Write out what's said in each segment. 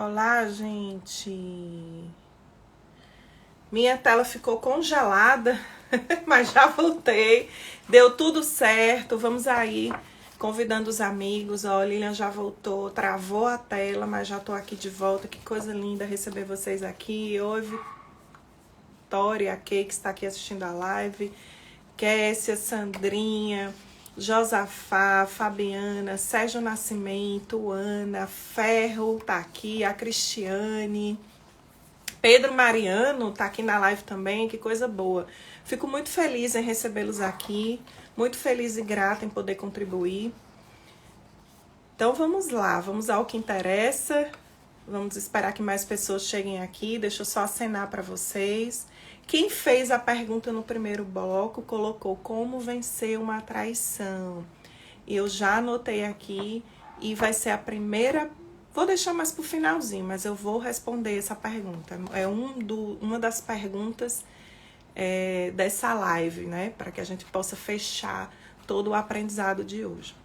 Olá, gente. Minha tela ficou congelada, mas já voltei. Deu tudo certo. Vamos aí, convidando os amigos. Ó, Lilian já voltou, travou a tela, mas já tô aqui de volta. Que coisa linda receber vocês aqui. Oi, Vitória, a Kay, que está aqui assistindo a live. Kessia, Sandrinha, Josafá, Fabiana, Sérgio Nascimento, Ana, Ferro tá aqui, a Cristiane, Pedro Mariano tá aqui na live também, que coisa boa. Fico muito feliz em recebê-los aqui, muito feliz e grata em poder contribuir. Então vamos lá, vamos ao que interessa. Vamos esperar que mais pessoas cheguem aqui. Deixa eu só acenar para vocês. Quem fez a pergunta no primeiro bloco colocou como vencer uma traição. E eu já anotei aqui e vai ser a primeira. Vou deixar mais pro finalzinho, mas eu vou responder essa pergunta. É uma das perguntas dessa live, né? Para que a gente possa fechar todo o aprendizado de hoje.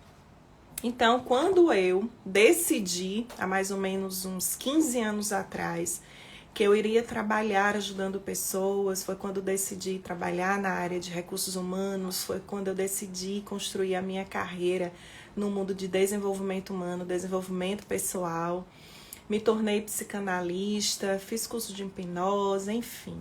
Então, quando eu decidi, há mais ou menos uns 15 anos atrás, que eu iria trabalhar ajudando pessoas, foi quando eu decidi trabalhar na área de recursos humanos, foi quando eu decidi construir a minha carreira no mundo de desenvolvimento humano, desenvolvimento pessoal, me tornei psicanalista, fiz curso de hipnose, enfim,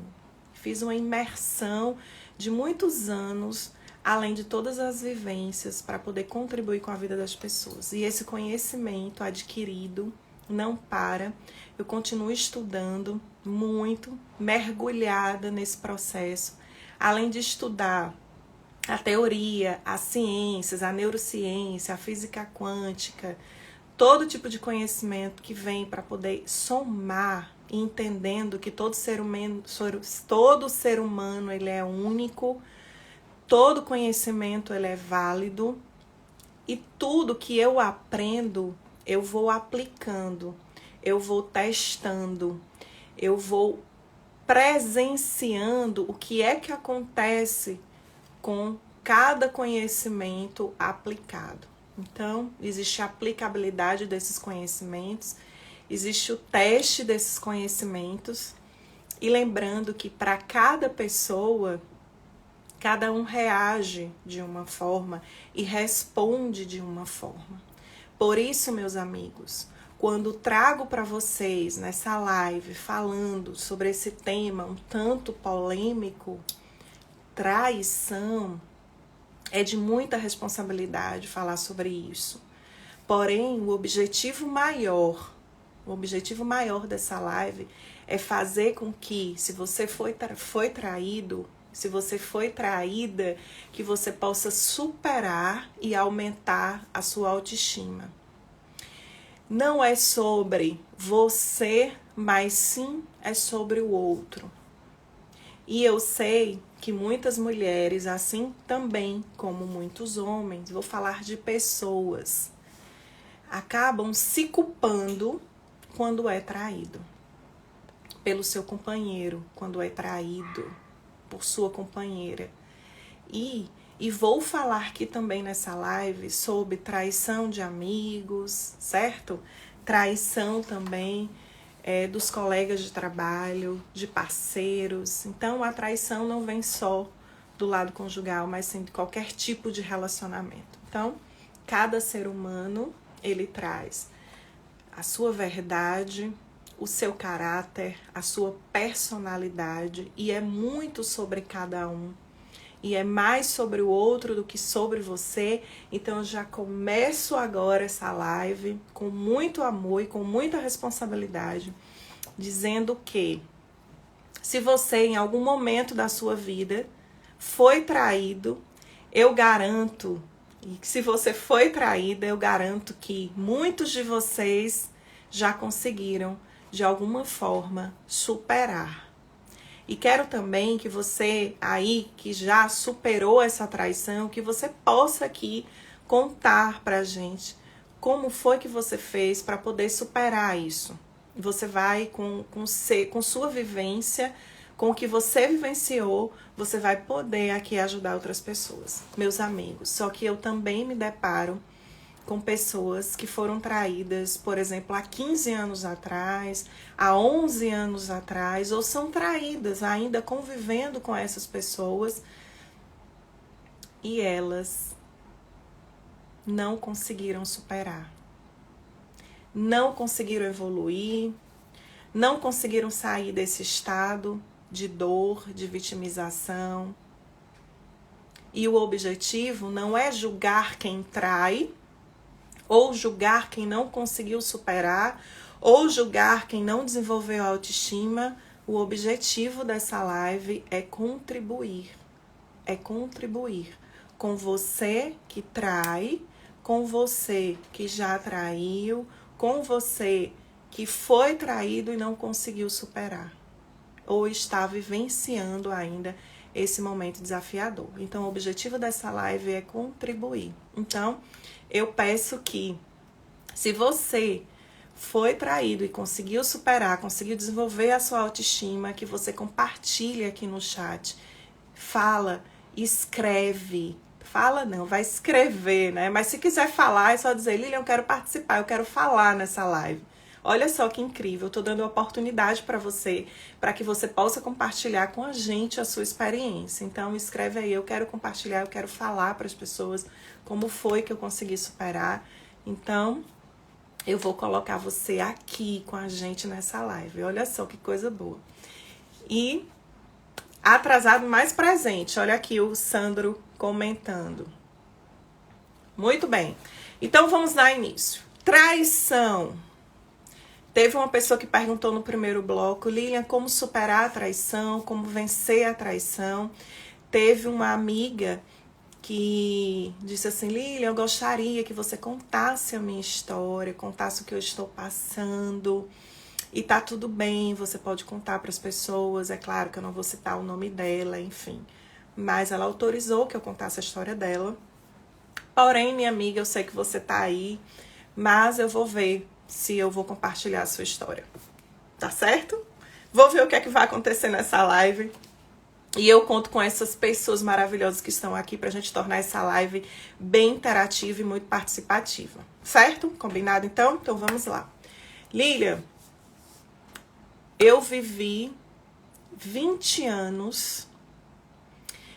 fiz uma imersão de muitos anos, além de todas as vivências, para poder contribuir com a vida das pessoas. E esse conhecimento adquirido não para. Eu continuo estudando muito, mergulhada nesse processo. Além de estudar a teoria, as ciências, a neurociência, a física quântica, todo tipo de conhecimento que vem para poder somar, entendendo que todo ser humano ele é único, todo conhecimento ele é válido e tudo que eu aprendo eu vou aplicando, eu vou testando, eu vou presenciando o que é que acontece com cada conhecimento aplicado. Então, existe a aplicabilidade desses conhecimentos, existe o teste desses conhecimentos e lembrando que para cada pessoa, cada um reage de uma forma e responde de uma forma. Por isso, meus amigos, quando trago para vocês nessa live falando sobre esse tema um tanto polêmico, traição, é de muita responsabilidade falar sobre isso. Porém, o objetivo maior dessa live é fazer com que, se você foi traído, se você foi traída, que você possa superar e aumentar a sua autoestima. Não é sobre você, mas sim é sobre o outro. E eu sei que muitas mulheres, assim também como muitos homens, vou falar de pessoas, acabam se culpando quando é traído. Pelo seu companheiro, quando é traído por sua companheira. E vou falar aqui também nessa live sobre traição de amigos, certo? Traição também dos colegas de trabalho, de parceiros. Então, a traição não vem só do lado conjugal, mas sim de qualquer tipo de relacionamento. Então, cada ser humano, ele traz a sua verdade, o seu caráter, a sua personalidade, e é muito sobre cada um, e é mais sobre o outro do que sobre você. Então eu já começo agora essa live com muito amor e com muita responsabilidade, dizendo que se você em algum momento da sua vida foi traído, eu garanto, e se você foi traída, eu garanto que muitos de vocês já conseguiram de alguma forma superar. E quero também que você aí que já superou essa traição, que você possa aqui contar pra gente como foi que você fez para poder superar isso. Você vai com sua vivência, com o que você vivenciou, você vai poder aqui ajudar outras pessoas, meus amigos. Só que eu também me deparo com pessoas que foram traídas, por exemplo, há 15 anos atrás, há 11 anos atrás, ou são traídas ainda convivendo com essas pessoas e elas não conseguiram superar, não conseguiram evoluir, não conseguiram sair desse estado de dor, de vitimização. E o objetivo não é julgar quem trai, ou julgar quem não conseguiu superar, ou julgar quem não desenvolveu a autoestima. O objetivo dessa live é contribuir com você que trai, com você que já traiu, com você que foi traído e não conseguiu superar, ou está vivenciando ainda esse momento desafiador. Então, o objetivo dessa live é contribuir. Então, eu peço que, se você foi traído e conseguiu superar, conseguiu desenvolver a sua autoestima, que você compartilhe aqui no chat. Fala, escreve. Fala não, vai escrever, né? Mas se quiser falar, é só dizer, Lilian, eu quero participar, eu quero falar nessa live. Olha só que incrível, eu tô dando oportunidade para você, para que você possa compartilhar com a gente a sua experiência. Então, escreve aí, eu quero compartilhar, eu quero falar para as pessoas como foi que eu consegui superar. Então, eu vou colocar você aqui com a gente nessa live. Olha só que coisa boa. E atrasado mais presente, olha aqui o Sandro comentando. Muito bem, então vamos dar início. Traição. Teve uma pessoa que perguntou no primeiro bloco, Lilian, como superar a traição, como vencer a traição. Teve uma amiga que disse assim, Lilian, eu gostaria que você contasse a minha história, contasse o que eu estou passando. E tá tudo bem, você pode contar para as pessoas, é claro que eu não vou citar o nome dela, enfim. Mas ela autorizou que eu contasse a história dela. Porém, minha amiga, eu sei que você tá aí, mas eu vou ver se eu vou compartilhar a sua história. Tá certo? Vou ver o que é que vai acontecer nessa live. E eu conto com essas pessoas maravilhosas que estão aqui pra gente tornar essa live bem interativa e muito participativa. Certo? Combinado então? Então vamos lá. Lilian, eu vivi 20 anos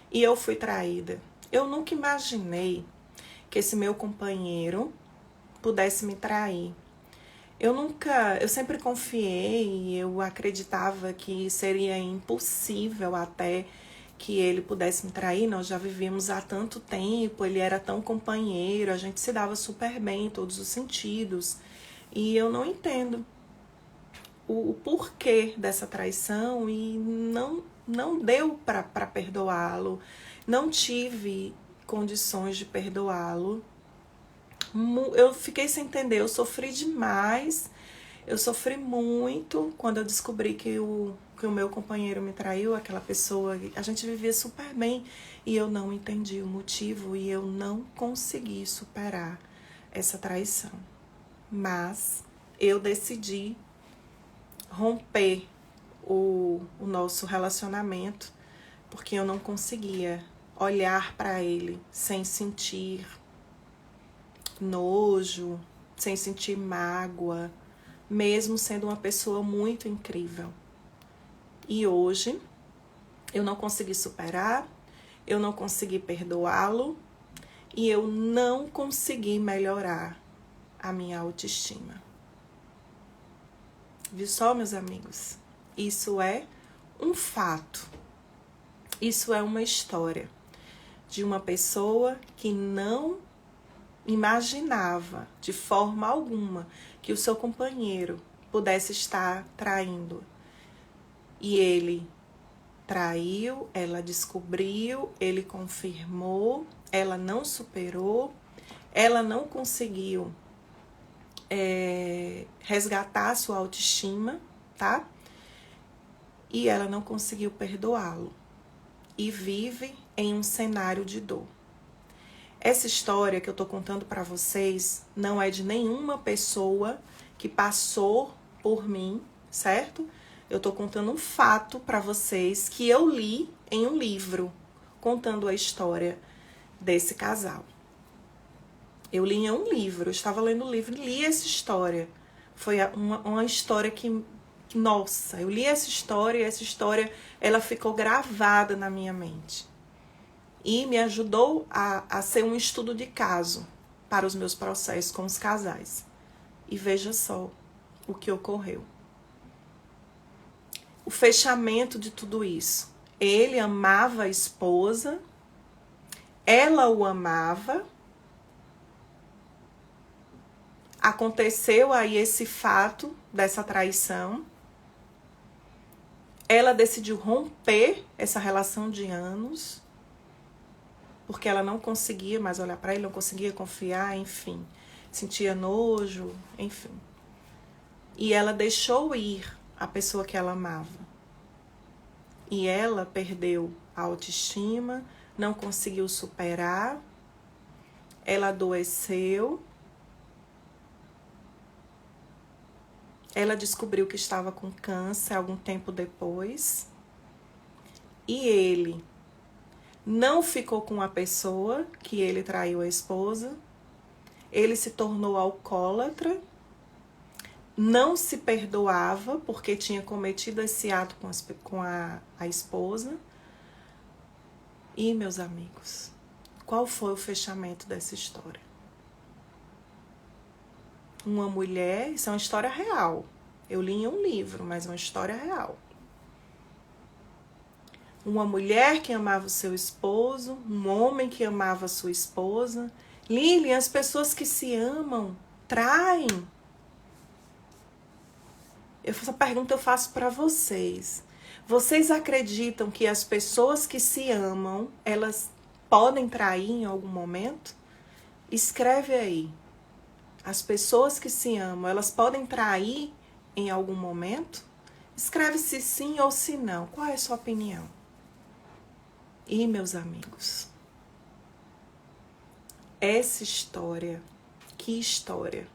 e eu fui traída. Eu nunca imaginei que esse meu companheiro pudesse me trair. Eu sempre confiei, eu acreditava que seria impossível até que ele pudesse me trair. Nós já vivíamos há tanto tempo, ele era tão companheiro, a gente se dava super bem em todos os sentidos. E eu não entendo o porquê dessa traição e não deu para perdoá-lo. Não tive condições de perdoá-lo. Eu fiquei sem entender, eu sofri demais, eu sofri muito quando eu descobri que o meu companheiro me traiu, aquela pessoa, a gente vivia super bem e eu não entendi o motivo e eu não consegui superar essa traição. Mas eu decidi romper o nosso relacionamento porque eu não conseguia olhar para ele sem sentir nojo, sem sentir mágoa, mesmo sendo uma pessoa muito incrível. E hoje eu não consegui superar, eu não consegui perdoá-lo e eu não consegui melhorar a minha autoestima. Viu só, meus amigos? Isso é um fato. Isso é uma história de uma pessoa que não imaginava de forma alguma que o seu companheiro pudesse estar traindo. E ele traiu, ela descobriu, ele confirmou, ela não superou, ela não conseguiu resgatar a sua autoestima, tá? E ela não conseguiu perdoá-lo. E vive em um cenário de dor. Essa história que eu tô contando para vocês não é de nenhuma pessoa que passou por mim, certo? Eu tô contando um fato para vocês que eu li em um livro, contando a história desse casal. Eu li em um livro, eu estava lendo o livro e li essa história. Foi uma história que, nossa, eu li essa história e essa história, ela ficou gravada na minha mente. E me ajudou a ser um estudo de caso para os meus processos com os casais. E veja só o que ocorreu. O fechamento de tudo isso. Ele amava a esposa, ela o amava. Aconteceu aí esse fato dessa traição. Ela decidiu romper essa relação de anos, porque ela não conseguia mais olhar para ele, não conseguia confiar, enfim. Sentia nojo, enfim. E ela deixou ir a pessoa que ela amava. E ela perdeu a autoestima, não conseguiu superar, ela adoeceu, ela descobriu que estava com câncer algum tempo depois, e ele não ficou com a pessoa que ele traiu a esposa, ele se tornou alcoólatra, não se perdoava porque tinha cometido esse ato com a esposa. E, meus amigos, qual foi o fechamento dessa história? Uma mulher, isso é uma história real. Eu li em um livro, mas é uma história real. Uma mulher que amava o seu esposo, um homem que amava a sua esposa. Lilian, as pessoas que se amam traem. Essa pergunta eu faço para vocês. Vocês acreditam que as pessoas que se amam, elas podem trair em algum momento? Escreve aí. As pessoas que se amam, elas podem trair em algum momento? Escreve se sim ou se não. Qual é a sua opinião? E, meus amigos, essa história, que história?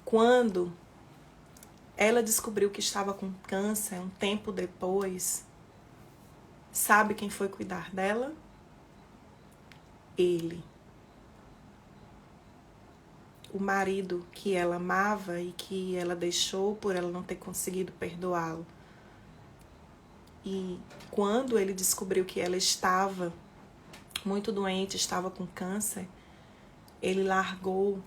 Quando ela descobriu que estava com câncer um tempo depois, sabe quem foi cuidar dela? Ele. O marido que ela amava e que ela deixou por ela não ter conseguido perdoá-lo. E quando ele descobriu que ela estava muito doente, estava com câncer, ele largou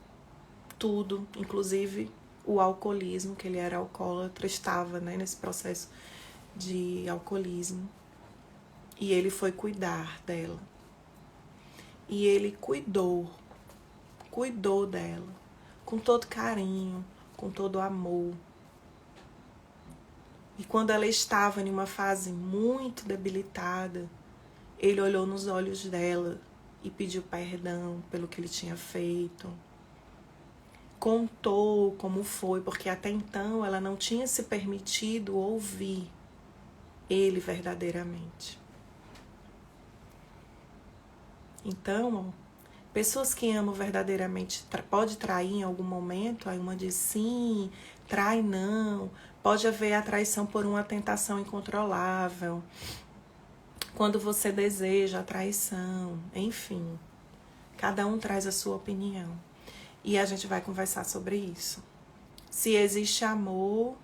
tudo, inclusive o alcoolismo, que ele era alcoólatra, estava, né, nesse processo de alcoolismo. E ele foi cuidar dela. E ele cuidou dela, com todo carinho, com todo amor. E quando ela estava em uma fase muito debilitada, ele olhou nos olhos dela e pediu perdão pelo que ele tinha feito. Contou como foi, porque até então ela não tinha se permitido ouvir ele verdadeiramente. Então, pessoas que amam verdadeiramente pode trair em algum momento, aí uma diz sim, trai não, pode haver a traição por uma tentação incontrolável, quando você deseja a traição, enfim, cada um traz a sua opinião. E a gente vai conversar sobre isso. Se existe amor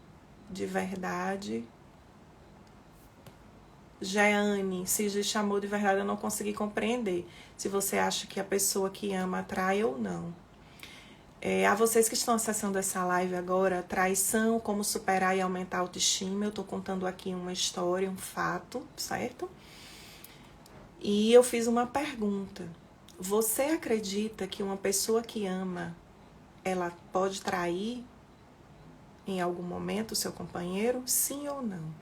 de verdade. Jeane, se existe amor de verdade, eu não consegui compreender. Se você acha que a pessoa que ama atrai ou não. A vocês que estão acessando essa live agora, traição, como superar e aumentar a autoestima. Eu tô contando aqui uma história, um fato, certo? E eu fiz uma pergunta. Você acredita que uma pessoa que ama, ela pode trair em algum momento o seu companheiro? Sim ou não?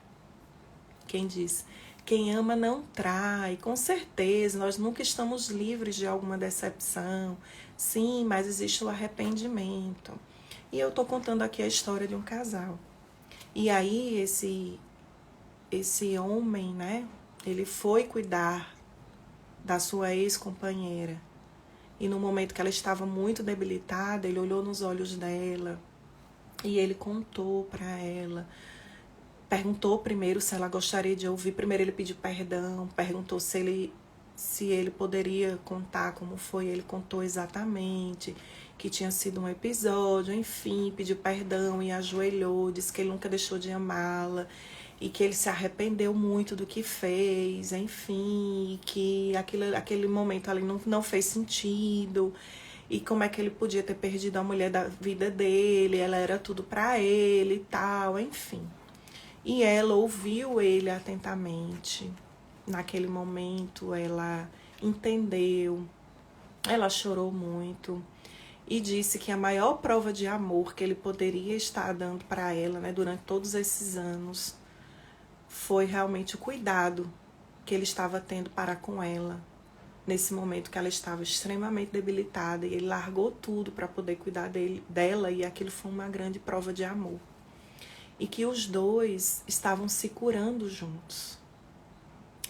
Quem diz? Quem ama não trai, com certeza, nós nunca estamos livres de alguma decepção. Sim, mas existe o arrependimento. E eu tô contando aqui a história de um casal. E aí esse homem, né, ele foi cuidar da sua ex-companheira. E no momento que ela estava muito debilitada, ele olhou nos olhos dela e ele contou para ela. Perguntou primeiro se ela gostaria de ouvir. Primeiro ele pediu perdão, perguntou se ele se ele poderia contar como foi. Ele contou exatamente que tinha sido um episódio, enfim, pediu perdão e ajoelhou, disse que ele nunca deixou de amá-la e que ele se arrependeu muito do que fez, enfim, e que aquele momento ali não fez sentido, e como é que ele podia ter perdido a mulher da vida dele, ela era tudo pra ele e tal, enfim. E ela ouviu ele atentamente. Naquele momento ela entendeu, ela chorou muito e disse que a maior prova de amor que ele poderia estar dando para ela, né, durante todos esses anos, foi realmente o cuidado que ele estava tendo para com ela, nesse momento que ela estava extremamente debilitada, e ele largou tudo para poder cuidar dela, e aquilo foi uma grande prova de amor. E que os dois estavam se curando juntos.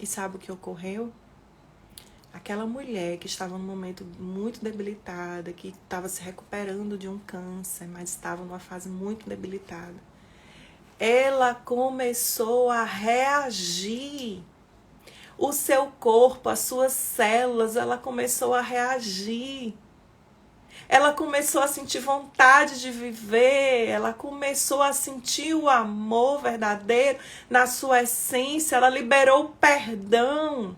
E sabe o que ocorreu? Aquela mulher que estava num momento muito debilitada, que estava se recuperando de um câncer, mas estava numa fase muito debilitada, ela começou a reagir. O seu corpo, as suas células, ela começou a reagir. Ela começou a sentir vontade de viver, ela começou a sentir o amor verdadeiro na sua essência, ela liberou o perdão.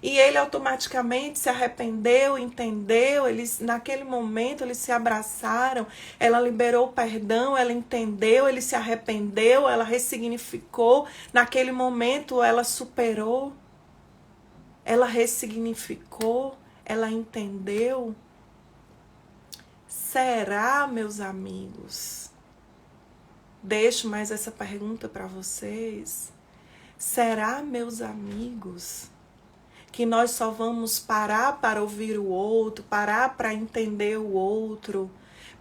E ele automaticamente se arrependeu, entendeu, naquele momento eles se abraçaram, ela liberou o perdão, ela entendeu, ele se arrependeu, ela ressignificou, naquele momento ela superou, ela ressignificou, ela entendeu. Será, meus amigos? Deixo mais essa pergunta para vocês. Será, meus amigos, que nós só vamos parar para ouvir o outro, parar para entender o outro,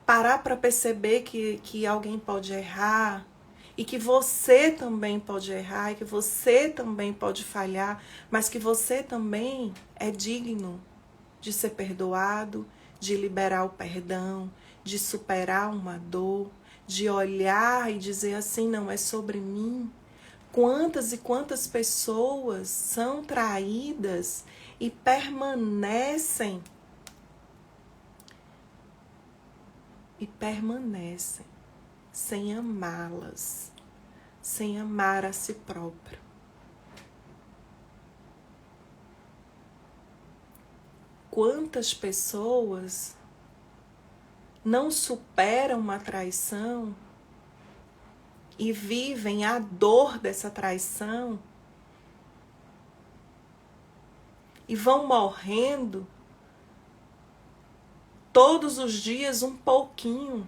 parar para perceber que alguém pode errar, e que você também pode errar, e que você também pode falhar, mas que você também é digno de ser perdoado, de liberar o perdão, de superar uma dor, de olhar e dizer assim, não é sobre mim. Quantas e quantas pessoas são traídas e permanecem sem amá-las, sem amar a si próprio. Quantas pessoas não superam uma traição e vivem a dor dessa traição e vão morrendo todos os dias um pouquinho,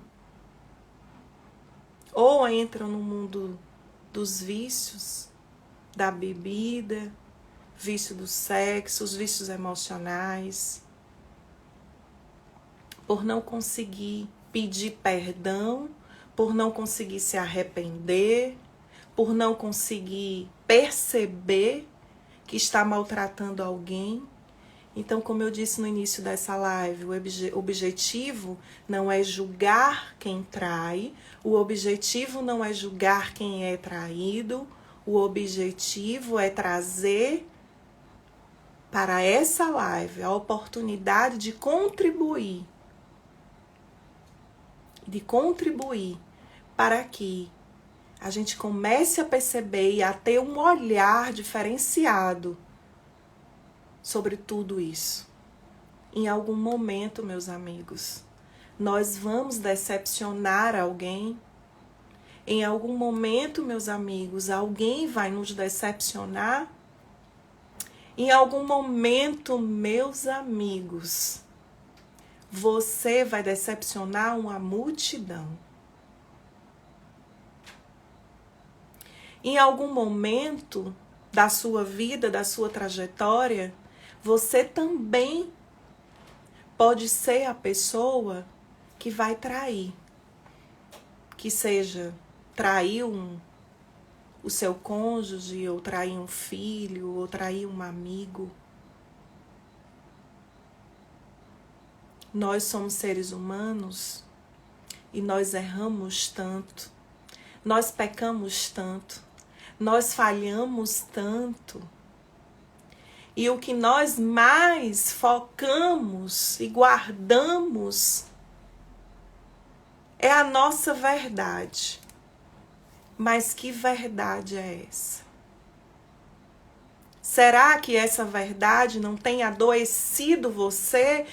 ou entram no mundo dos vícios, da bebida, vício do sexo, os vícios emocionais, por não conseguir pedir perdão, por não conseguir se arrepender, por não conseguir perceber que está maltratando alguém. Então, como eu disse no início dessa live, o objetivo não é julgar quem trai, o objetivo não é julgar quem é traído, o objetivo é trazer para essa live a oportunidade de contribuir para que a gente comece a perceber e a ter um olhar diferenciado sobre tudo isso. Em algum momento, meus amigos, nós vamos decepcionar alguém. Em algum momento, meus amigos, alguém vai nos decepcionar. Em algum momento, meus amigos, você vai decepcionar uma multidão. Em algum momento da sua vida, da sua trajetória, você também pode ser a pessoa que vai trair. Que seja trair o seu cônjuge, ou trair um filho, ou trair um amigo. Nós somos seres humanos e nós erramos tanto, nós pecamos tanto, nós falhamos tanto, E o que nós mais focamos e guardamos é a nossa verdade. Mas que verdade é essa? Será que essa verdade não tem adoecido você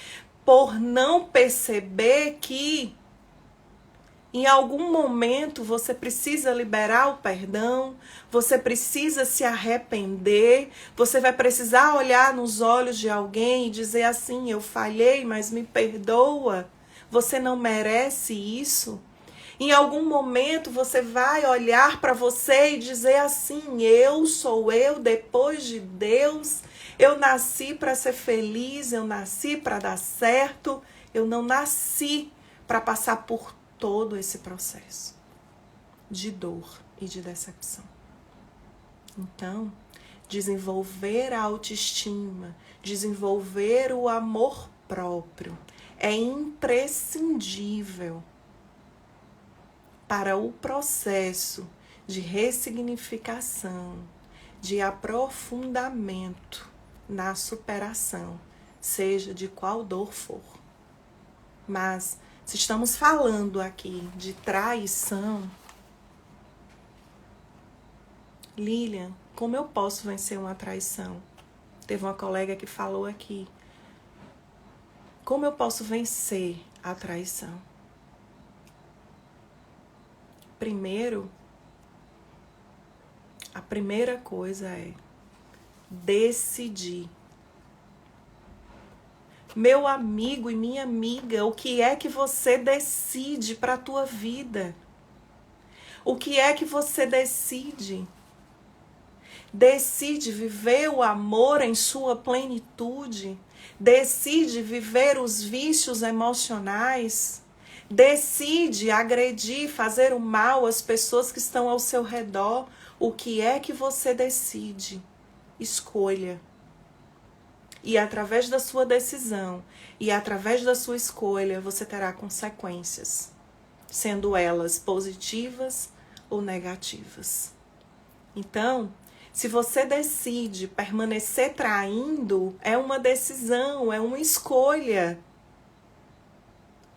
por não perceber que em algum momento você precisa liberar o perdão, você precisa se arrepender, você vai precisar olhar nos olhos de alguém e dizer assim: eu falhei, mas me perdoa, você não merece isso? Em algum momento você vai olhar para você e dizer assim: eu sou eu depois de Deus, eu nasci para ser feliz, eu nasci para dar certo, eu não nasci para passar por todo esse processo de dor e de decepção. Então, desenvolver a autoestima, desenvolver o amor próprio é imprescindível para o processo de ressignificação, de aprofundamento na superação, seja de qual dor for. Mas se estamos falando aqui de traição, Lilian, como eu posso vencer uma traição? Teve uma colega que falou aqui. Como eu posso vencer a traição? Primeiro, a primeira coisa é decidir. Meu amigo e minha amiga, o que é que você decide para a tua vida? O que é que você decide? Decide viver o amor em sua plenitude? Decide viver os vícios emocionais? Decide agredir, fazer o mal às pessoas que estão ao seu redor? O que é que você decide? Escolha. E através da sua decisão e através da sua escolha, você terá consequências, sendo elas positivas ou negativas. Então, se você decide permanecer traindo, é uma decisão, é uma escolha.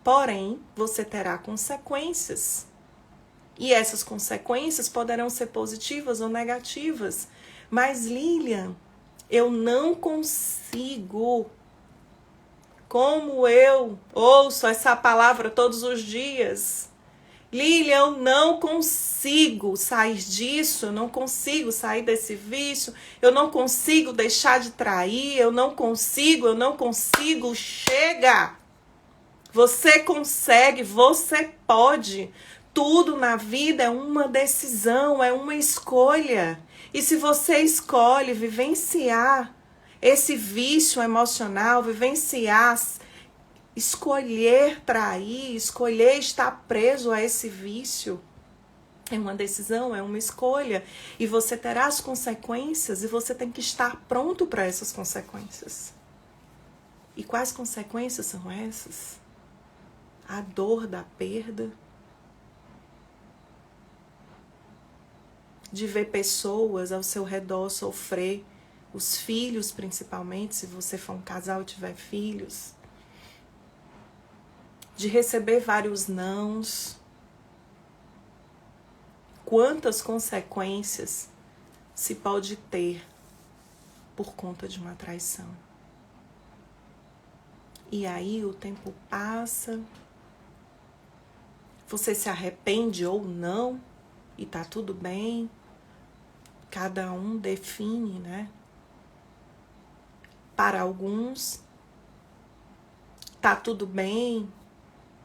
Porém, você terá consequências. E essas consequências poderão ser positivas ou negativas. Mas, Lilian, eu não consigo, como eu ouço essa palavra todos os dias, Lilian, eu não consigo sair disso, eu não consigo sair desse vício, eu não consigo deixar de trair, eu não consigo, chega! Você consegue, você pode. Tudo na vida é uma decisão, é uma escolha. E se você escolhe vivenciar esse vício emocional, escolher trair, escolher estar preso a esse vício, é uma decisão, é uma escolha. E você terá as consequências e você tem que estar pronto para essas consequências. E quais consequências são essas? A dor da perda, de ver pessoas ao seu redor sofrer, os filhos principalmente, se você for um casal e tiver filhos, de receber vários nãos. Quantas consequências se pode ter por conta de uma traição? E aí o tempo passa, você se arrepende ou não, e tá tudo bem, cada um define, né? Para alguns, tá tudo bem,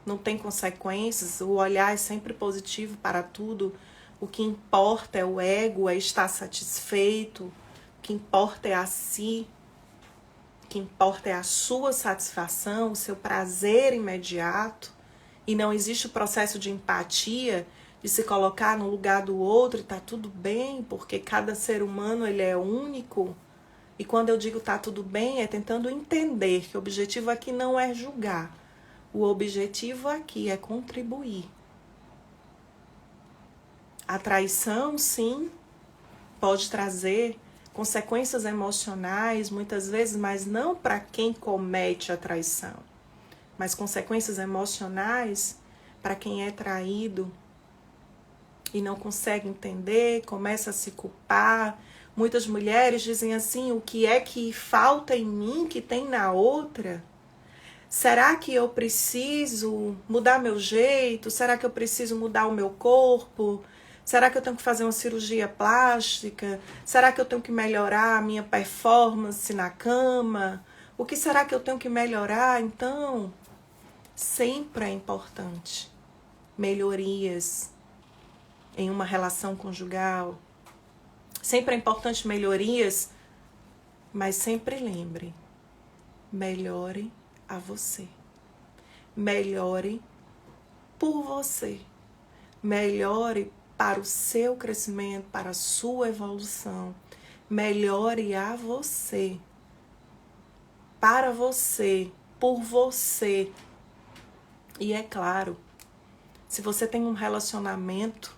não tem consequências, o olhar é sempre positivo para tudo, o que importa é o ego, é estar satisfeito, o que importa é a si, o que importa é a sua satisfação, o seu prazer imediato, e não existe o processo de empatia, de se colocar no lugar do outro e tá tudo bem, porque cada ser humano ele é único. E quando eu digo tá tudo bem, é tentando entender que o objetivo aqui não é julgar. O objetivo aqui é contribuir. A traição, sim, pode trazer consequências emocionais, muitas vezes, mas não para quem comete a traição, mas consequências emocionais para quem é traído e não consegue entender, começa a se culpar. Muitas mulheres dizem assim: o que é que falta em mim que tem na outra? Será que eu preciso mudar meu jeito? Será que eu preciso mudar o meu corpo? Será que eu tenho que fazer uma cirurgia plástica? Será que eu tenho que melhorar a minha performance na cama? O que será que eu tenho que melhorar? Então, sempre é importante melhorias em uma relação conjugal. Sempre é importante melhorias, mas sempre lembre, melhore a você. Melhore por você. Melhore para o seu crescimento, para a sua evolução. Melhore a você. Para você, por você. E é claro, se você tem um relacionamento,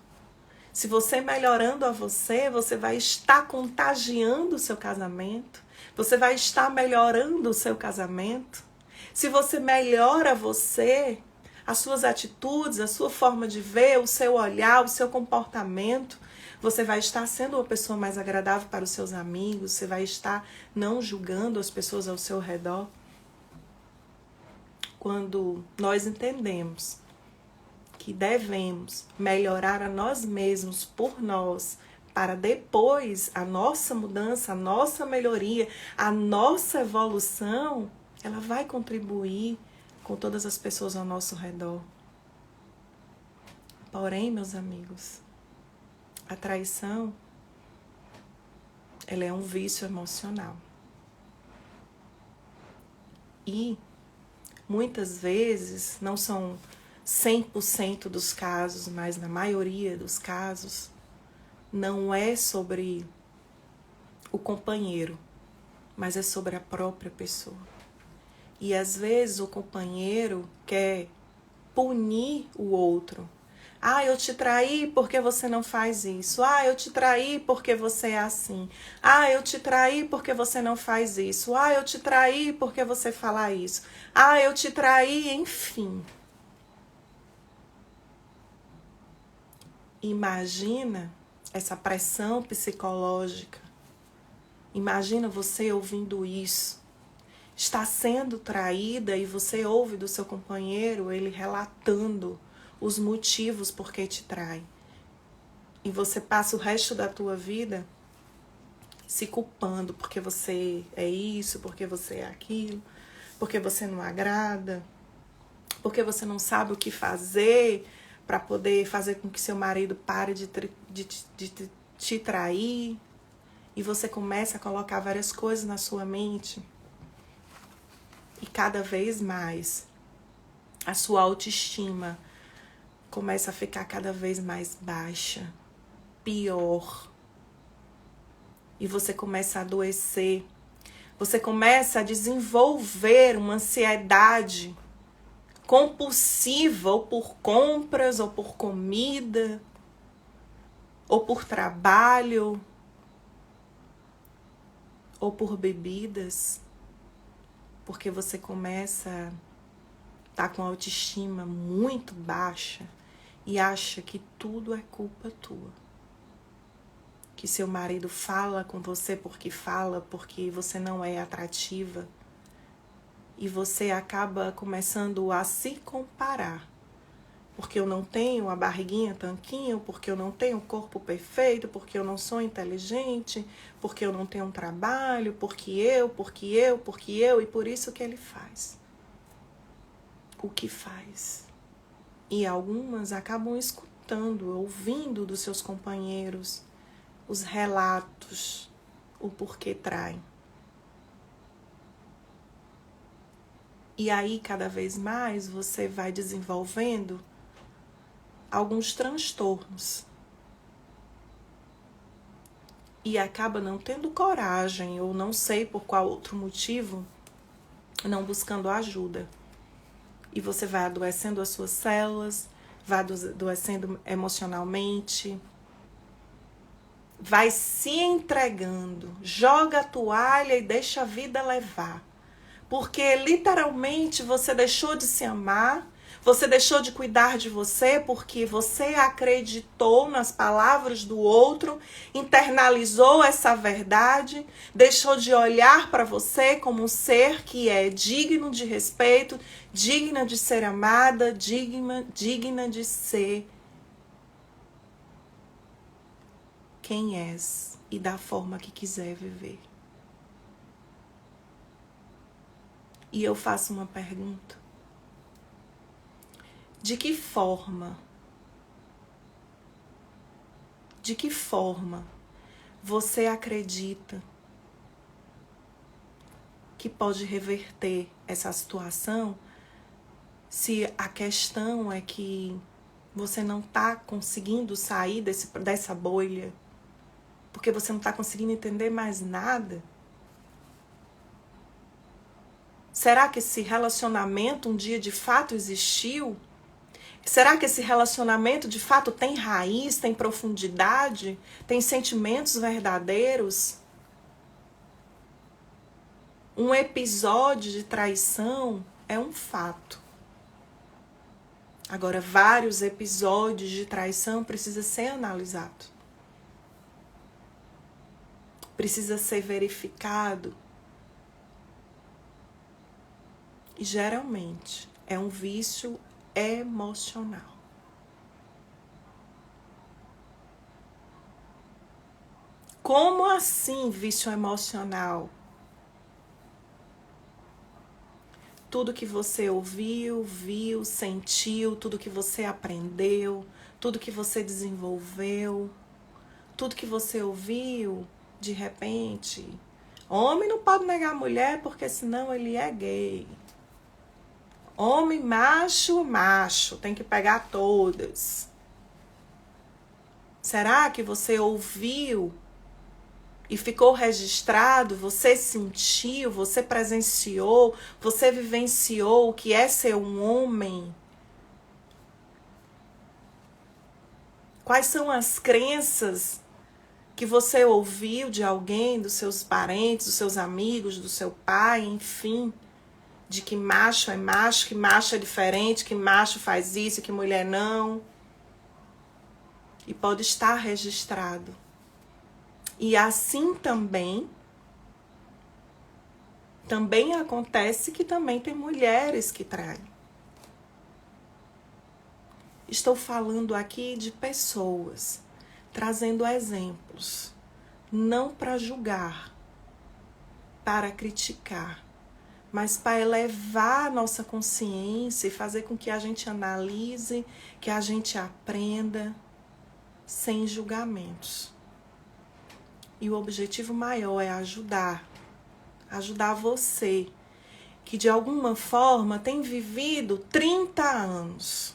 se você melhorando a você, você vai estar contagiando o seu casamento. Você vai estar melhorando o seu casamento. Se você melhora você, as suas atitudes, a sua forma de ver, o seu olhar, o seu comportamento, você vai estar sendo uma pessoa mais agradável para os seus amigos, você vai estar não julgando as pessoas ao seu redor. Quando nós entendemos que devemos melhorar a nós mesmos por nós, para depois a nossa mudança, a nossa melhoria, a nossa evolução, ela vai contribuir com todas as pessoas ao nosso redor. Porém, meus amigos, a traição, ela é um vício emocional. E muitas vezes, não são 100% dos casos, mas na maioria dos casos, não é sobre o companheiro, mas é sobre a própria pessoa. E às vezes o companheiro quer punir o outro. Ah, eu te traí porque você não faz isso. Ah, eu te traí porque você é assim. Ah, eu te traí porque você não faz isso. Ah, eu te traí porque você fala isso. Ah, eu te traí, enfim. Imagina essa pressão psicológica. Imagina você ouvindo isso. Está sendo traída e você ouve do seu companheiro ele relatando os motivos por que te trai. E você passa o resto da tua vida se culpando porque você é isso, porque você é aquilo, porque você não agrada, porque você não sabe o que fazer para poder fazer com que seu marido pare de te trair. E você começa a colocar várias coisas na sua mente. E cada vez mais a sua autoestima começa a ficar cada vez mais baixa, pior. E você começa a adoecer. Você começa a desenvolver uma ansiedade compulsiva, ou por compras, ou por comida, ou por trabalho, ou por bebidas. Porque você começa a estar com a autoestima muito baixa e acha que tudo é culpa tua. Que seu marido fala com você porque você não é atrativa. E você acaba começando a se comparar. Porque eu não tenho a barriguinha tanquinho, porque eu não tenho o corpo perfeito, porque eu não sou inteligente, porque eu não tenho um trabalho, porque eu, e por isso que ele faz o que faz. E algumas acabam escutando, ouvindo dos seus companheiros os relatos, o porquê traem. E aí, cada vez mais, você vai desenvolvendo alguns transtornos. E acaba não tendo coragem, ou não sei por qual outro motivo, não buscando ajuda. E você vai adoecendo as suas células, vai adoecendo emocionalmente. vai se entregando, joga a toalha e deixa a vida levar. Porque literalmente você deixou de se amar, você deixou de cuidar de você porque você acreditou nas palavras do outro, internalizou essa verdade, deixou de olhar para você como um ser que é digno de respeito, digna de ser amada, digna de ser quem és e da forma que quiser viver. E eu faço uma pergunta. De que forma você acredita que pode reverter essa situação se a questão é que você não está conseguindo sair dessa bolha? Porque você não está conseguindo entender mais nada? Será que esse relacionamento um dia de fato existiu? Será que esse relacionamento de fato tem raiz, tem profundidade, tem sentimentos verdadeiros? Um episódio de traição é um fato. Agora, vários episódios de traição precisam ser analisados. Precisa ser verificado. E geralmente é um vício emocional. Como assim vício emocional? Tudo que você ouviu, viu, sentiu, tudo que você aprendeu, tudo que você desenvolveu, tudo que você ouviu, de repente, homem não pode negar a mulher porque senão ele é gay. Homem macho, tem que pegar todas. Será que você ouviu e ficou registrado, você sentiu, você presenciou, você vivenciou o que é ser um homem? Quais são as crenças que você ouviu de alguém, dos seus parentes, dos seus amigos, do seu pai, enfim, de que macho é macho, que macho é diferente, que macho faz isso, que mulher não? E pode estar registrado. E assim também acontece que também tem mulheres que traem. Estou falando aqui de pessoas, trazendo exemplos, não para julgar, para criticar, mas para elevar a nossa consciência e fazer com que a gente analise, que a gente aprenda sem julgamentos. E o objetivo maior é ajudar você, que de alguma forma tem vivido 30 anos.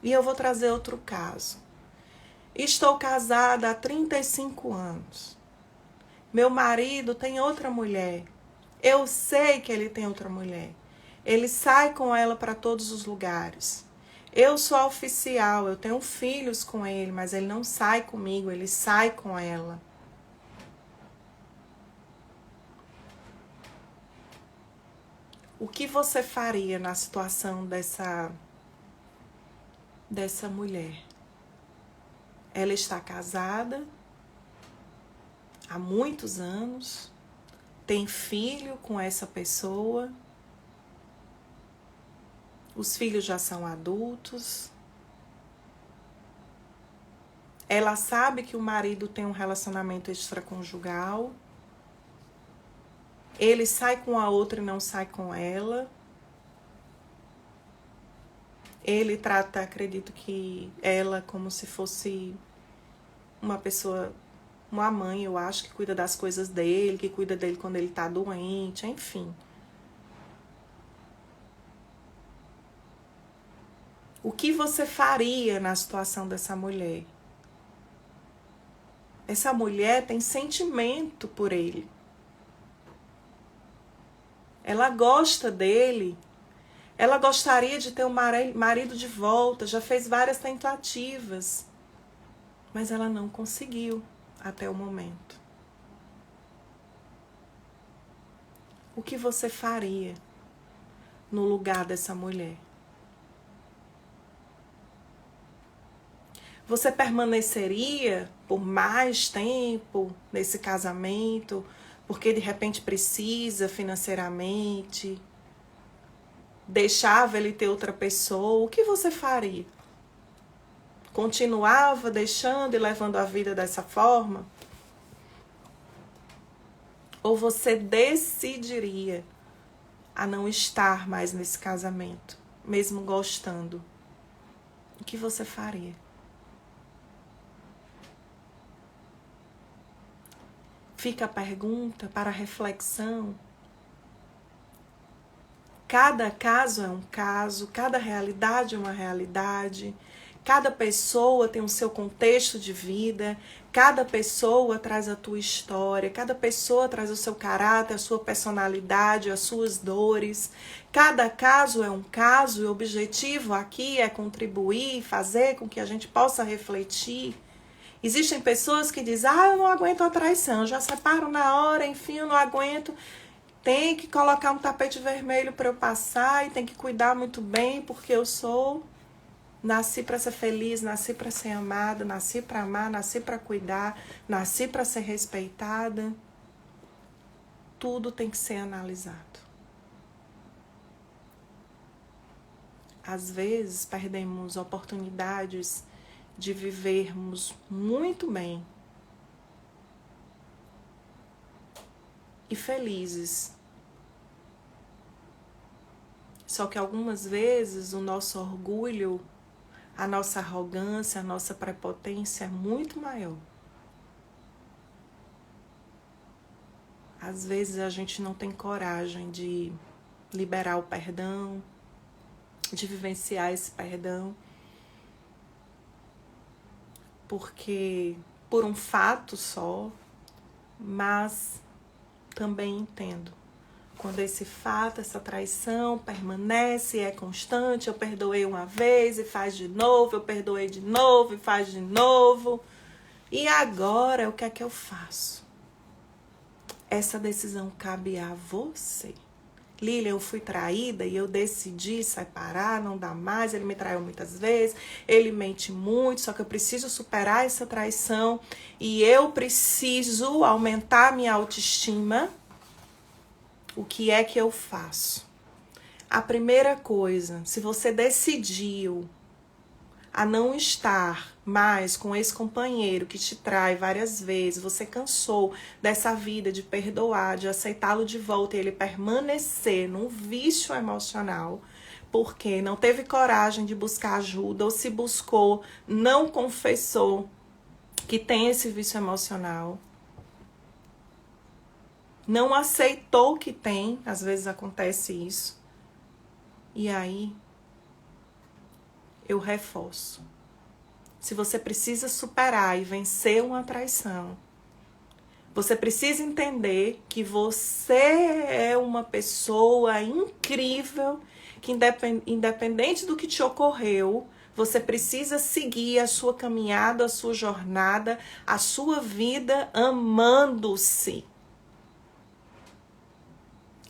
E eu vou trazer outro caso. Estou casada há 35 anos. Meu marido tem outra mulher. Eu sei que ele tem outra mulher. Ele sai com ela para todos os lugares. Eu sou a oficial, eu tenho filhos com ele, mas ele não sai comigo, ele sai com ela. O que você faria na situação dessa mulher? Ela está casada há muitos anos, tem filho com essa pessoa, os filhos já são adultos, ela sabe que o marido tem um relacionamento extraconjugal, ele sai com a outra e não sai com ela. Ele trata, acredito que ela como se fosse uma pessoa, uma mãe, eu acho, que cuida das coisas dele, que cuida dele quando ele tá doente, enfim. O que você faria na situação dessa mulher? Essa mulher tem sentimento por ele. Ela gosta dele. Ela gostaria de ter o marido de volta. Já fez várias tentativas. Mas ela não conseguiu. até o momento. O que você faria no lugar dessa mulher? Você permaneceria por mais tempo nesse casamento, porque de repente precisa financeiramente? Deixava ele ter outra pessoa? O que você faria? Continuava deixando e levando a vida dessa forma? Ou você decidiria a não estar mais nesse casamento, mesmo gostando? O que você faria? Fica a pergunta para reflexão. Cada caso é um caso, cada realidade é uma realidade, cada pessoa tem o seu contexto de vida, cada pessoa traz a tua história, cada pessoa traz o seu caráter, a sua personalidade, as suas dores. Cada caso é um caso e o objetivo aqui é contribuir, fazer com que a gente possa refletir. Existem pessoas que dizem, eu não aguento a traição, já separo na hora, enfim, eu não aguento. Tem que colocar um tapete vermelho para eu passar e tem que cuidar muito bem, porque eu nasci para ser feliz, nasci para ser amada, nasci para amar, nasci para cuidar, nasci para ser respeitada. Tudo tem que ser analisado. Às vezes perdemos oportunidades de vivermos muito bem e felizes. Só que algumas vezes o nosso orgulho, a nossa arrogância, a nossa prepotência é muito maior. Às vezes a gente não tem coragem de liberar o perdão, de vivenciar esse perdão, porque por um fato só, mas também entendo. Quando esse fato, essa traição permanece, é constante, eu perdoei uma vez e faz de novo, eu perdoei de novo e faz de novo. E agora, o que é que eu faço? Essa decisão cabe a você. Lilian, eu fui traída e eu decidi separar, não dá mais, ele me traiu muitas vezes, ele mente muito, só que eu preciso superar essa traição e eu preciso aumentar minha autoestima. O que é que eu faço? A primeira coisa, se você decidiu a não estar mais com esse companheiro que te trai várias vezes, você cansou dessa vida de perdoar, de aceitá-lo de volta e ele permanecer num vício emocional, porque não teve coragem de buscar ajuda, ou se buscou, não confessou que tem esse vício emocional, não aceitou que tem, às vezes acontece isso, e aí eu reforço. Se você precisa superar e vencer uma traição, você precisa entender que você é uma pessoa incrível, que independente do que te ocorreu, você precisa seguir a sua caminhada, a sua jornada, a sua vida amando-se.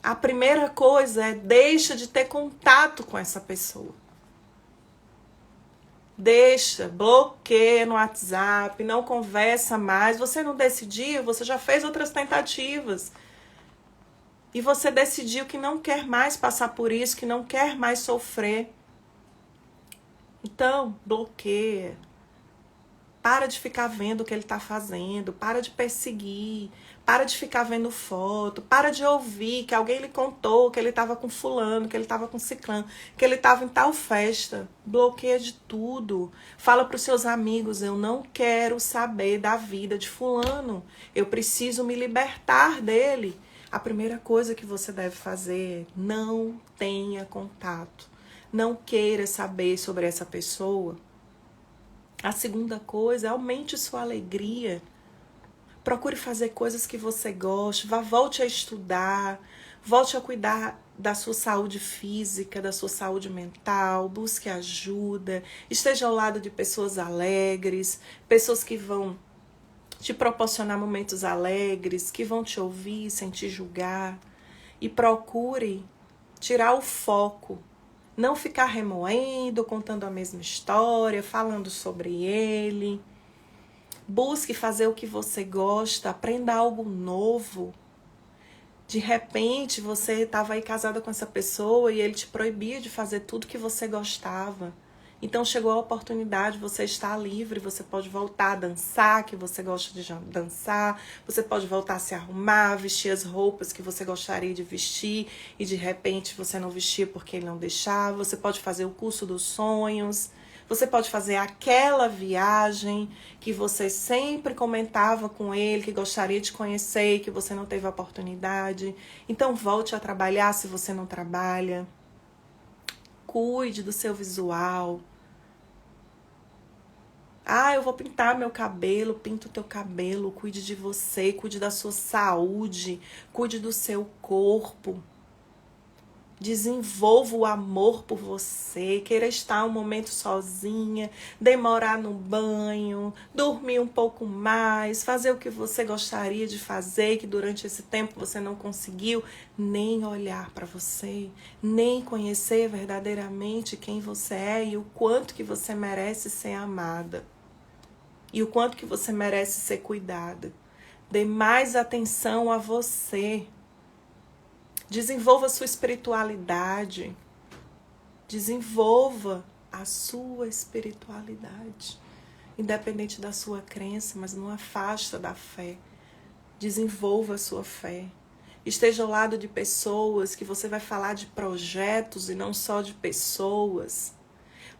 A primeira coisa é deixa de ter contato com essa pessoa. Deixa, bloqueia no WhatsApp, não conversa mais. Você não decidiu, você já fez outras tentativas. E você decidiu que não quer mais passar por isso, que não quer mais sofrer. Então, bloqueia. Para de ficar vendo o que ele está fazendo, para de perseguir, para de ficar vendo foto, para de ouvir que alguém lhe contou que ele estava com fulano, que ele estava com ciclano, que ele estava em tal festa. Bloqueia de tudo. Fala para os seus amigos, eu não quero saber da vida de fulano, eu preciso me libertar dele. A primeira coisa que você deve fazer é não tenha contato, não queira saber sobre essa pessoa. A segunda coisa, aumente sua alegria. Procure fazer coisas que você goste. Volte a estudar. Volte a cuidar da sua saúde física, da sua saúde mental. Busque ajuda. Esteja ao lado de pessoas alegres. Pessoas que vão te proporcionar momentos alegres, que vão te ouvir sem te julgar. E procure tirar o foco, não ficar remoendo, contando a mesma história, falando sobre ele. Busque fazer o que você gosta, aprenda algo novo. De repente, você estava aí casada com essa pessoa e ele te proibia de fazer tudo que você gostava. Então chegou a oportunidade, você está livre, você pode voltar a dançar, que você gosta de dançar, você pode voltar a se arrumar, vestir as roupas que você gostaria de vestir e de repente você não vestia porque ele não deixava, você pode fazer o curso dos sonhos, você pode fazer aquela viagem que você sempre comentava com ele, que gostaria de conhecer e que você não teve a oportunidade. Então volte a trabalhar se você não trabalha. Cuide do seu visual. Ah, eu vou pintar meu cabelo, pinta o teu cabelo, cuide de você, cuide da sua saúde, cuide do seu corpo. Desenvolva o amor por você, queira estar um momento sozinha, demorar no banho, dormir um pouco mais, fazer o que você gostaria de fazer, que durante esse tempo você não conseguiu nem olhar para você, nem conhecer verdadeiramente quem você é e o quanto que você merece ser amada. E o quanto que você merece ser cuidada. Dê mais atenção a você. Desenvolva a sua espiritualidade. Desenvolva a sua espiritualidade. Independente da sua crença, mas não afasta da fé. Desenvolva a sua fé. Esteja ao lado de pessoas que você vai falar de projetos e não só de pessoas.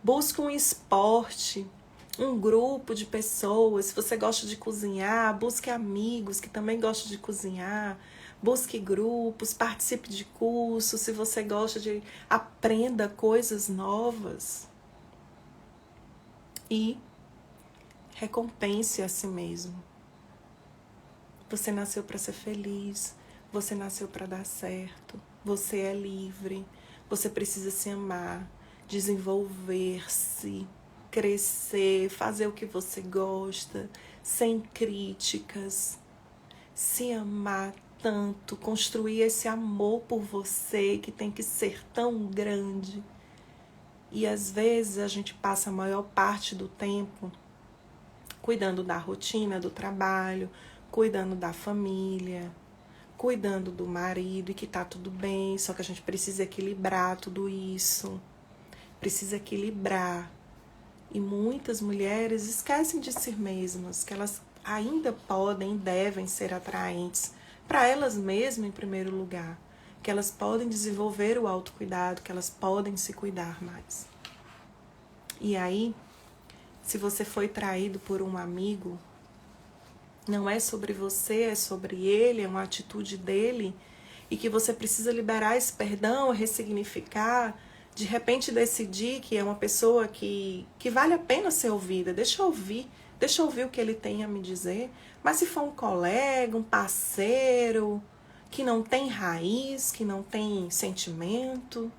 Busque um esporte, um grupo de pessoas. Se você gosta de cozinhar, busque amigos que também gostam de cozinhar. Busque grupos, participe de cursos. Se você gosta de, aprenda coisas novas. E recompense a si mesmo. Você nasceu para ser feliz. Você nasceu para dar certo. Você é livre. Você precisa se amar, desenvolver-se, crescer, fazer o que você gosta, sem críticas. Se amar tanto, construir esse amor por você que tem que ser tão grande. E às vezes a gente passa a maior parte do tempo cuidando da rotina, do trabalho, cuidando da família, cuidando do marido e que tá tudo bem, só que a gente precisa equilibrar tudo isso. Precisa equilibrar. E muitas mulheres esquecem de si mesmas, que elas ainda podem e devem ser atraentes para elas mesmas em primeiro lugar, que elas podem desenvolver o autocuidado, que elas podem se cuidar mais. E aí, se você foi traído por um amigo, não é sobre você, é sobre ele, é uma atitude dele, e que você precisa liberar esse perdão, ressignificar, de repente decidir que é uma pessoa que vale a pena ser ouvida. Deixa eu ouvir o que ele tem a me dizer. Mas se for um colega, um parceiro, que não tem raiz, que não tem sentimento,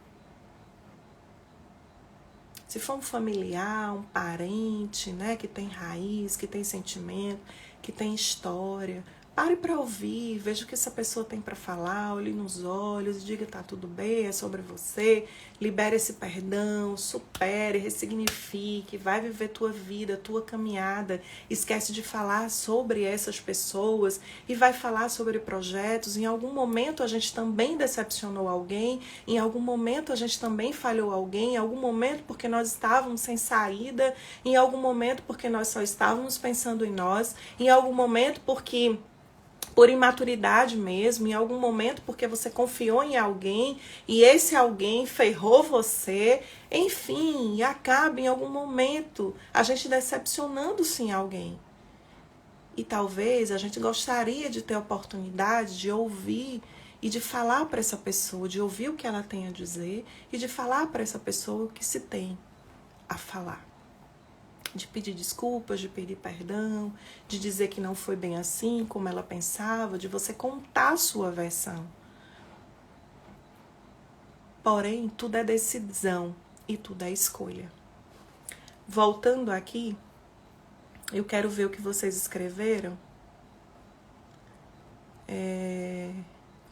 se for um familiar, um parente, né, que tem raiz, que tem sentimento, que tem história, pare para ouvir, veja o que essa pessoa tem para falar, olhe nos olhos, diga tá tudo bem, é sobre você, libere esse perdão, supere, ressignifique, vai viver tua vida, tua caminhada, esquece de falar sobre essas pessoas e vai falar sobre projetos. Em algum momento a gente também decepcionou alguém, em algum momento a gente também falhou alguém, em algum momento porque nós estávamos sem saída, em algum momento porque nós só estávamos pensando em nós, em algum momento porque por imaturidade mesmo, em algum momento porque você confiou em alguém e esse alguém ferrou você, enfim, e acaba em algum momento a gente decepcionando-se em alguém. E talvez a gente gostaria de ter a oportunidade de ouvir e de falar para essa pessoa, de ouvir o que ela tem a dizer e de falar para essa pessoa o que se tem a falar. De pedir desculpas, de pedir perdão, de dizer que não foi bem assim como ela pensava, de você contar a sua versão. Porém, tudo é decisão e tudo é escolha. Voltando aqui, eu quero ver o que vocês escreveram.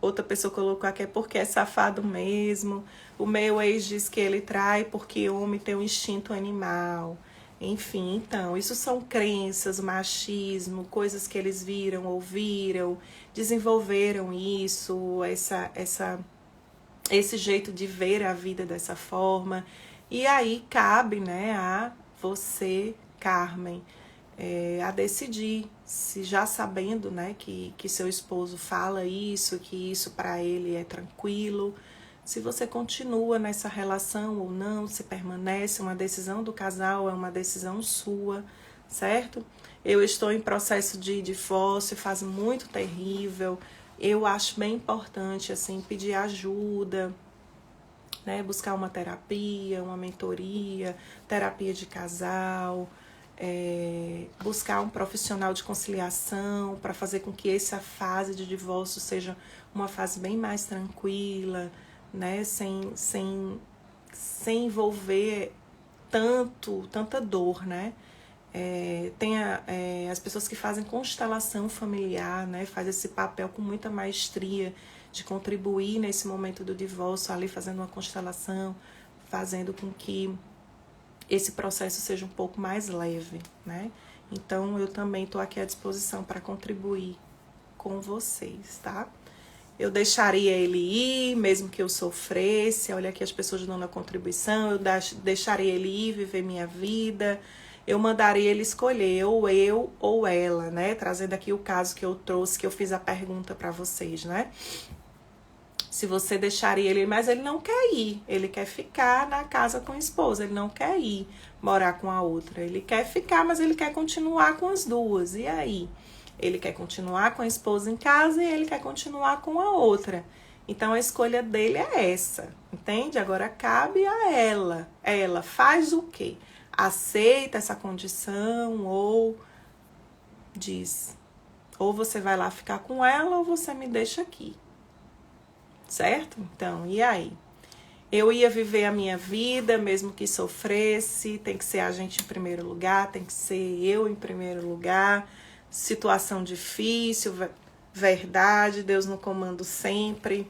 Outra pessoa colocou aqui, é porque é safado mesmo. O meu ex diz que ele trai porque o homem tem um instinto animal. Enfim, então, isso são crenças, machismo, coisas que eles viram, ouviram, desenvolveram isso, esse jeito de ver a vida dessa forma. E aí cabe, né, a você, Carmen, a decidir, se já sabendo, né, que seu esposo fala isso, que isso para ele é tranquilo, se você continua nessa relação ou não, se permanece. Uma decisão do casal é uma decisão sua, certo? Eu estou em processo de divórcio, faz muito terrível. Eu acho bem importante, assim, pedir ajuda, né? Buscar uma terapia, uma mentoria, terapia de casal, buscar um profissional de conciliação para fazer com que essa fase de divórcio seja uma fase bem mais tranquila, né? Sem envolver tanta dor, né? Tem as pessoas que fazem constelação familiar, né? Faz esse papel com muita maestria de contribuir nesse momento do divórcio, ali fazendo uma constelação, fazendo com que esse processo seja um pouco mais leve, né? Então, eu também estou aqui à disposição para contribuir com vocês, tá? Eu deixaria ele ir, mesmo que eu sofresse. Olha aqui as pessoas dando a contribuição. Eu deixaria ele ir, viver minha vida. Eu mandaria ele escolher, ou eu ou ela, né? Trazendo aqui o caso que eu trouxe, que eu fiz a pergunta para vocês, né? Se você deixaria ele, mas ele não quer ir, ele quer ficar na casa com a esposa, ele não quer ir morar com a outra, ele quer ficar, mas ele quer continuar com as duas, e aí? Ele quer continuar com a esposa em casa e ele quer continuar com a outra. Então a escolha dele é essa, entende? Agora cabe a ela. Ela faz o quê? Aceita essa condição ou diz, ou você vai lá ficar com ela ou você me deixa aqui. Certo? Então, e aí? Eu ia viver a minha vida, mesmo que sofresse, tem que ser a gente em primeiro lugar, tem que ser eu em primeiro lugar. Situação difícil, verdade, Deus no comando sempre.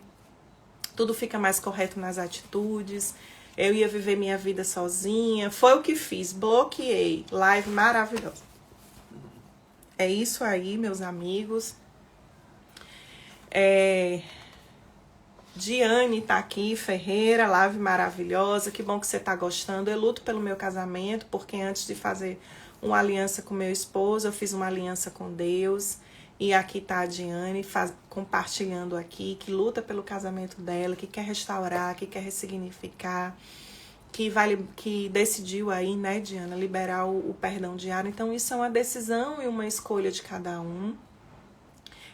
Tudo fica mais correto nas atitudes. Eu ia viver minha vida sozinha. Foi o que fiz, bloqueei. Live maravilhosa. É isso aí, meus amigos. Diane tá aqui, Ferreira, live maravilhosa, que bom que você tá gostando. Eu luto pelo meu casamento, porque antes de fazer uma aliança com meu esposo, eu fiz uma aliança com Deus. E aqui tá a Diane compartilhando aqui, que luta pelo casamento dela, que quer restaurar, que quer ressignificar, que decidiu aí, né, Diana, liberar o perdão diário. Então isso é uma decisão e uma escolha de cada um.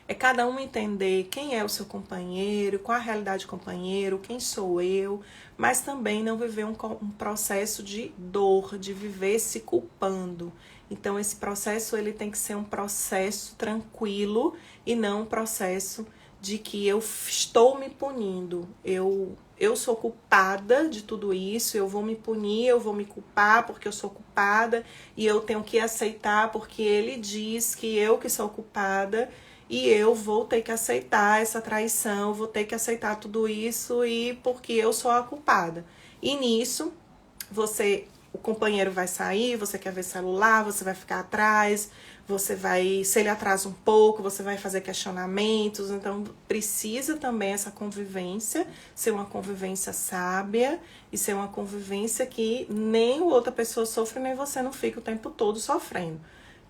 É cada um entender quem é o seu companheiro, qual a realidade do companheiro, quem sou eu, mas também não viver um processo de dor, de viver se culpando. Então, esse processo ele tem que ser um processo tranquilo e não um processo de que eu estou me punindo. Eu sou culpada de tudo isso, eu vou me punir, eu vou me culpar porque eu sou culpada e eu tenho que aceitar porque ele diz que eu que sou culpada. E eu vou ter que aceitar essa traição, vou ter que aceitar tudo isso e porque eu sou a culpada. E nisso, o companheiro vai sair, você quer ver celular, você vai ficar atrás, se ele atrasa um pouco, você vai fazer questionamentos. Então, precisa também essa convivência, ser uma convivência sábia e ser uma convivência que nem outra pessoa sofre, nem você não fica o tempo todo sofrendo.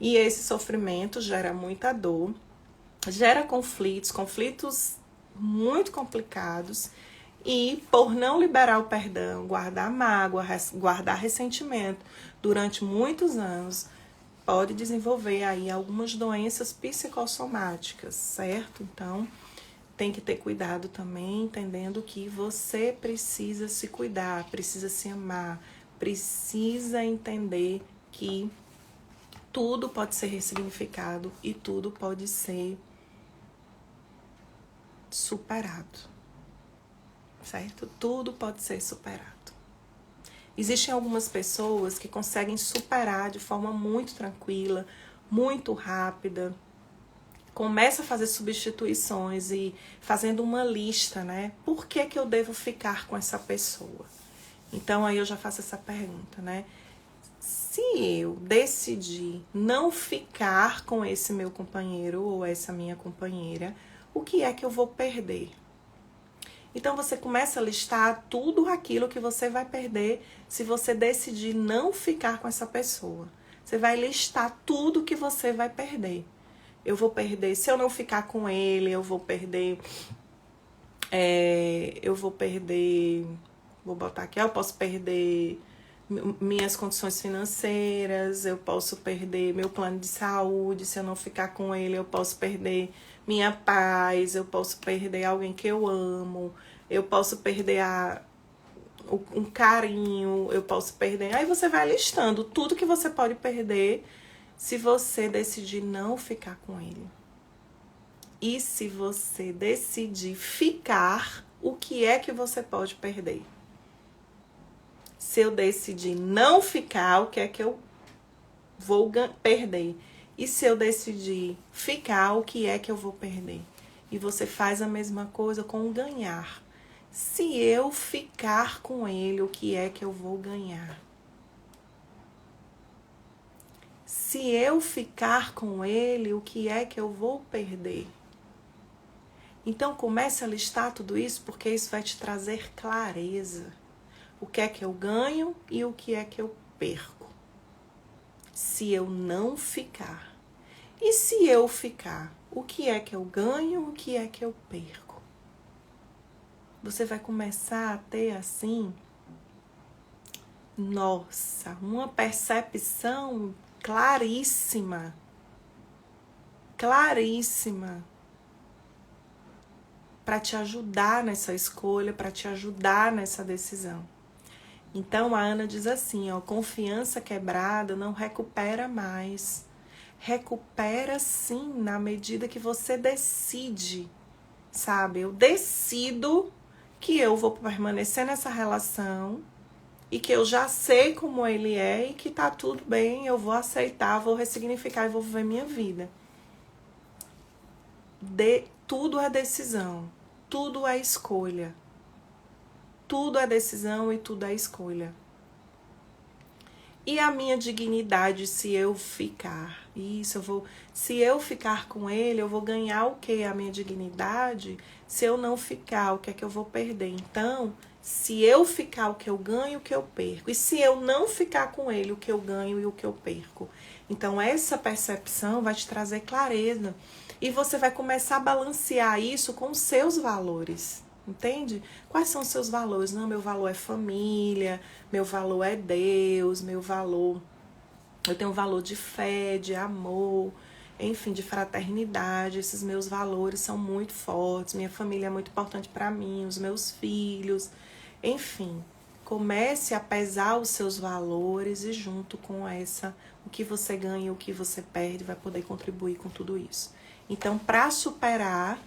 E esse sofrimento gera muita dor, gera conflitos muito complicados, e por não liberar o perdão, guardar mágoa, guardar ressentimento durante muitos anos, pode desenvolver aí algumas doenças psicossomáticas, certo? Então, tem que ter cuidado também, entendendo que você precisa se cuidar, precisa se amar, precisa entender que tudo pode ser ressignificado e tudo pode ser superado, certo? Tudo pode ser superado. Existem algumas pessoas que conseguem superar de forma muito tranquila, muito rápida, Começa a fazer substituições e fazendo uma lista, né? Por que que eu devo ficar com essa pessoa? Então, aí eu já faço essa pergunta, né? Se eu decidir não ficar com esse meu companheiro ou essa minha companheira, o que é que eu vou perder? Então, você começa a listar tudo aquilo que você vai perder se você decidir não ficar com essa pessoa. Você vai listar tudo que você vai perder. Eu vou perder, se eu não ficar com ele, eu botar aqui, eu posso perder minhas condições financeiras, eu posso perder meu plano de saúde, se eu não ficar com ele, eu posso perder minha paz, eu posso perder alguém que eu amo, eu posso perder um carinho, eu posso perder. Aí você vai listando tudo que você pode perder se você decidir não ficar com ele. E se você decidir ficar, o que é que você pode perder? Se eu decidir não ficar, o que é que eu vou perder? E se eu decidir ficar, o que é que eu vou perder? E você faz a mesma coisa com o ganhar. Se eu ficar com ele, o que é que eu vou ganhar? Se eu ficar com ele, o que é que eu vou perder? Então comece a listar tudo isso, porque isso vai te trazer clareza. O que é que eu ganho e o que é que eu perco. Se eu não ficar. E se eu ficar, o que é que eu ganho, o que é que eu perco? Você vai começar a ter assim, nossa, uma percepção claríssima, para te ajudar nessa escolha, para te ajudar nessa decisão. Então a Ana diz assim, ó, confiança quebrada não recupera mais. Recupera sim na medida que você decide, sabe? Eu decido que eu vou permanecer nessa relação e que eu já sei como ele é e que tá tudo bem, eu vou aceitar, vou ressignificar e vou viver minha vida. Tudo é decisão, tudo é escolha. Tudo é decisão e tudo é escolha. E a minha dignidade se eu ficar? Se eu ficar com ele, eu vou ganhar o quê? A minha dignidade? Se eu não ficar, o que é que eu vou perder? Então, se eu ficar, o que eu ganho, o que eu perco. E se eu não ficar com ele, o que eu ganho e o que eu perco. Então, essa percepção vai te trazer clareza. E você vai começar a balancear isso com os seus valores. Entende? Quais são os seus valores? Não, meu valor é família, meu valor é Deus, eu tenho um valor de fé, de amor, enfim, de fraternidade. Esses meus valores são muito fortes, minha família é muito importante para mim, os meus filhos, enfim. Comece a pesar os seus valores e junto com o que você ganha e o que você perde, vai poder contribuir com tudo isso. Então, para superar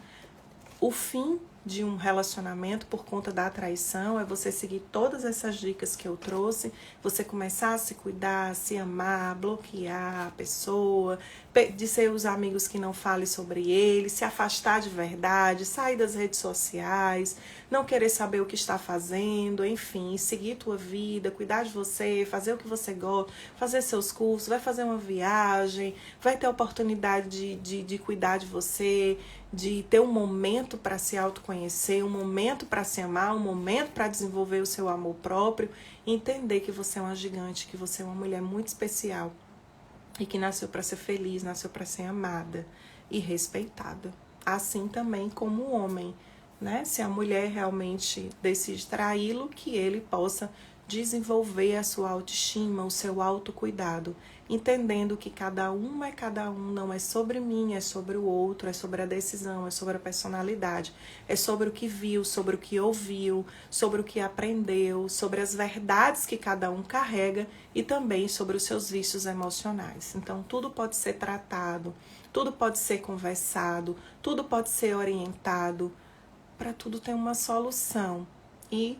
o fim de um relacionamento por conta da traição, é você seguir todas essas dicas que eu trouxe, você começar a se cuidar, a se amar, bloquear a pessoa, dizer os amigos que não falem sobre ele, se afastar de verdade, sair das redes sociais, não querer saber o que está fazendo, enfim, seguir tua vida, cuidar de você, fazer o que você gosta, fazer seus cursos, vai fazer uma viagem, vai ter a oportunidade de cuidar de você, de ter um momento para se autoconhecer, um momento para se amar, um momento para desenvolver o seu amor próprio, e entender que você é uma gigante, que você é uma mulher muito especial e que nasceu para ser feliz, nasceu para ser amada e respeitada. Assim também como o homem, né? Se a mulher realmente decide traí-lo, que ele possa desenvolver a sua autoestima, o seu autocuidado, entendendo que cada um é cada um, não é sobre mim, é sobre o outro, é sobre a decisão, é sobre a personalidade, é sobre o que viu, sobre o que ouviu, sobre o que aprendeu, sobre as verdades que cada um carrega e também sobre os seus vícios emocionais. Então, tudo pode ser tratado, tudo pode ser conversado, tudo pode ser orientado, para tudo ter uma solução e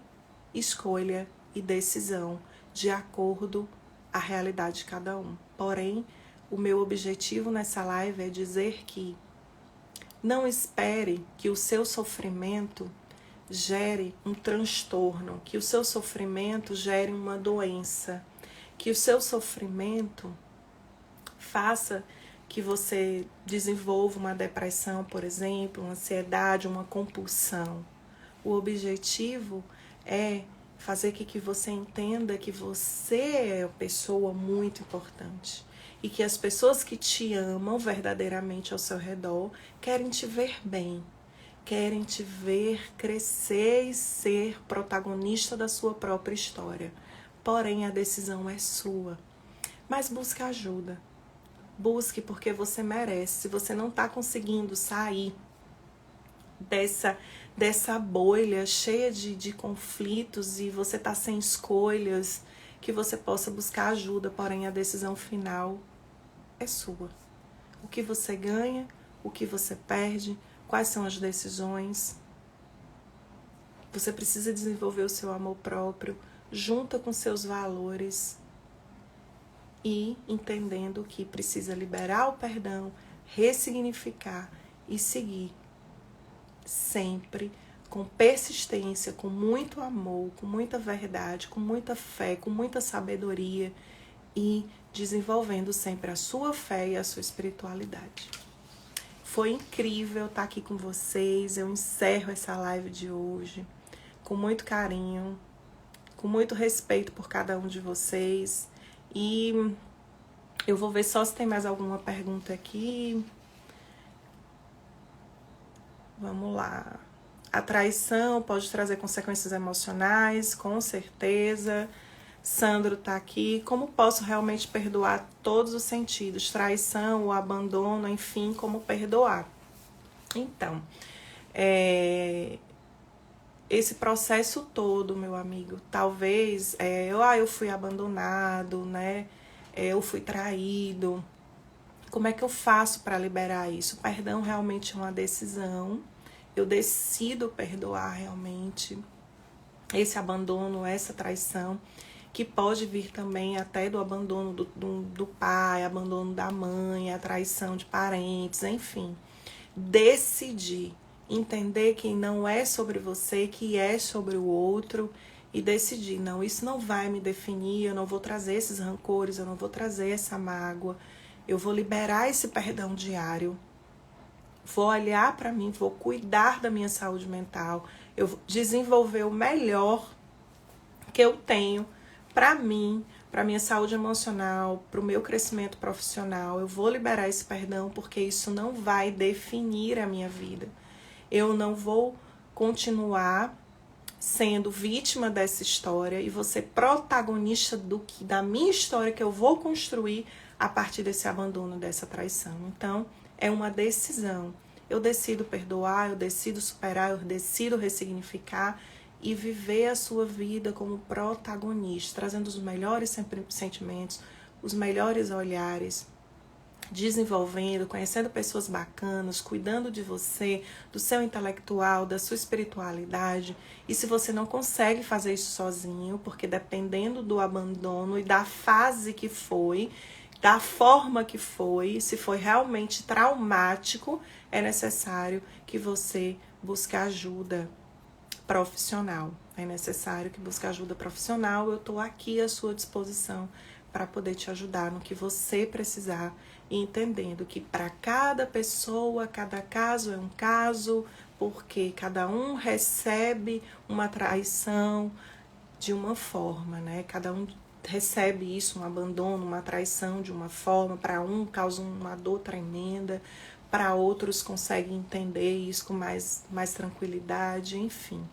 escolha e decisão de acordo à realidade de cada um. Porém, o meu objetivo nessa live é dizer que Não espere que o seu sofrimento gere um transtorno, que o seu sofrimento gere uma doença, que o seu sofrimento faça que você desenvolva uma depressão, por exemplo, uma ansiedade, uma compulsão. O objetivo é fazer com que você entenda que você é uma pessoa muito importante e que as pessoas que te amam verdadeiramente ao seu redor querem te ver bem, querem te ver crescer e ser protagonista da sua própria história. Porém, a decisão é sua. Mas busque ajuda. Busque porque você merece. Se você não está conseguindo sair dessa bolha cheia de conflitos e você está sem escolhas, que você possa buscar ajuda, porém a decisão final é sua. O que você ganha, o que você perde, quais são as decisões. Você precisa desenvolver o seu amor próprio, junta com seus valores e entendendo que precisa liberar o perdão, ressignificar e seguir sempre com persistência, com muito amor, com muita verdade, com muita fé, com muita sabedoria e desenvolvendo sempre a sua fé e a sua espiritualidade. Foi incrível estar aqui com vocês. Eu encerro essa live de hoje com muito carinho, com muito respeito por cada um de vocês. E eu vou ver só se tem mais alguma pergunta aqui. Vamos lá. A traição pode trazer consequências emocionais, com certeza. Sandro tá aqui. Como posso realmente perdoar todos os sentidos? Traição, o abandono, enfim, como perdoar? Então, esse processo todo, meu amigo, talvez, eu fui abandonado, né? Eu fui traído. Como é que eu faço para liberar isso? O perdão realmente é uma decisão. Eu decido perdoar realmente esse abandono, essa traição, que pode vir também até do abandono do pai, abandono da mãe, a traição de parentes, enfim. Decidir, entender que não é sobre você, que é sobre o outro, e decidir, não, isso não vai me definir, eu não vou trazer esses rancores, eu não vou trazer essa mágoa, eu vou liberar esse perdão diário, vou olhar para mim, vou cuidar da minha saúde mental, eu vou desenvolver o melhor que eu tenho para mim, para minha saúde emocional, para o meu crescimento profissional. Eu vou liberar esse perdão porque isso não vai definir a minha vida. Eu não vou continuar sendo vítima dessa história e vou ser protagonista da minha história que eu vou construir a partir desse abandono, dessa traição. Então, é uma decisão. Eu decido perdoar, eu decido superar, eu decido ressignificar e viver a sua vida como protagonista, trazendo os melhores sentimentos, os melhores olhares, desenvolvendo, conhecendo pessoas bacanas, cuidando de você, do seu intelectual, da sua espiritualidade. E se você não consegue fazer isso sozinho, porque dependendo do abandono e da fase que foi, da forma que foi, se foi realmente traumático, é necessário que você busque ajuda profissional. É necessário que busque ajuda profissional. Eu estou aqui à sua disposição para poder te ajudar no que você precisar, e entendendo que para cada pessoa, cada caso é um caso, porque cada um recebe uma traição de uma forma, né? Cada um recebe isso, um abandono, uma traição de uma forma. Para um causa uma dor tremenda, para outros conseguem entender isso com mais tranquilidade, enfim.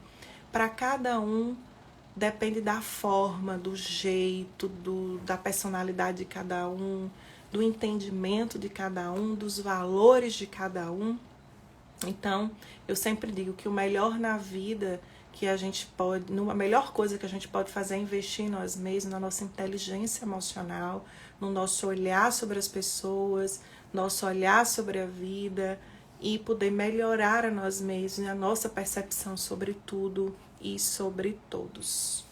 Para cada um depende da forma, do jeito, da personalidade de cada um, do entendimento de cada um, dos valores de cada um. Então, eu sempre digo que o melhor na vida que a gente pode, a melhor coisa que a gente pode fazer é investir em nós mesmos, na nossa inteligência emocional, no nosso olhar sobre as pessoas, nosso olhar sobre a vida e poder melhorar a nós mesmos, a nossa percepção sobre tudo e sobre todos.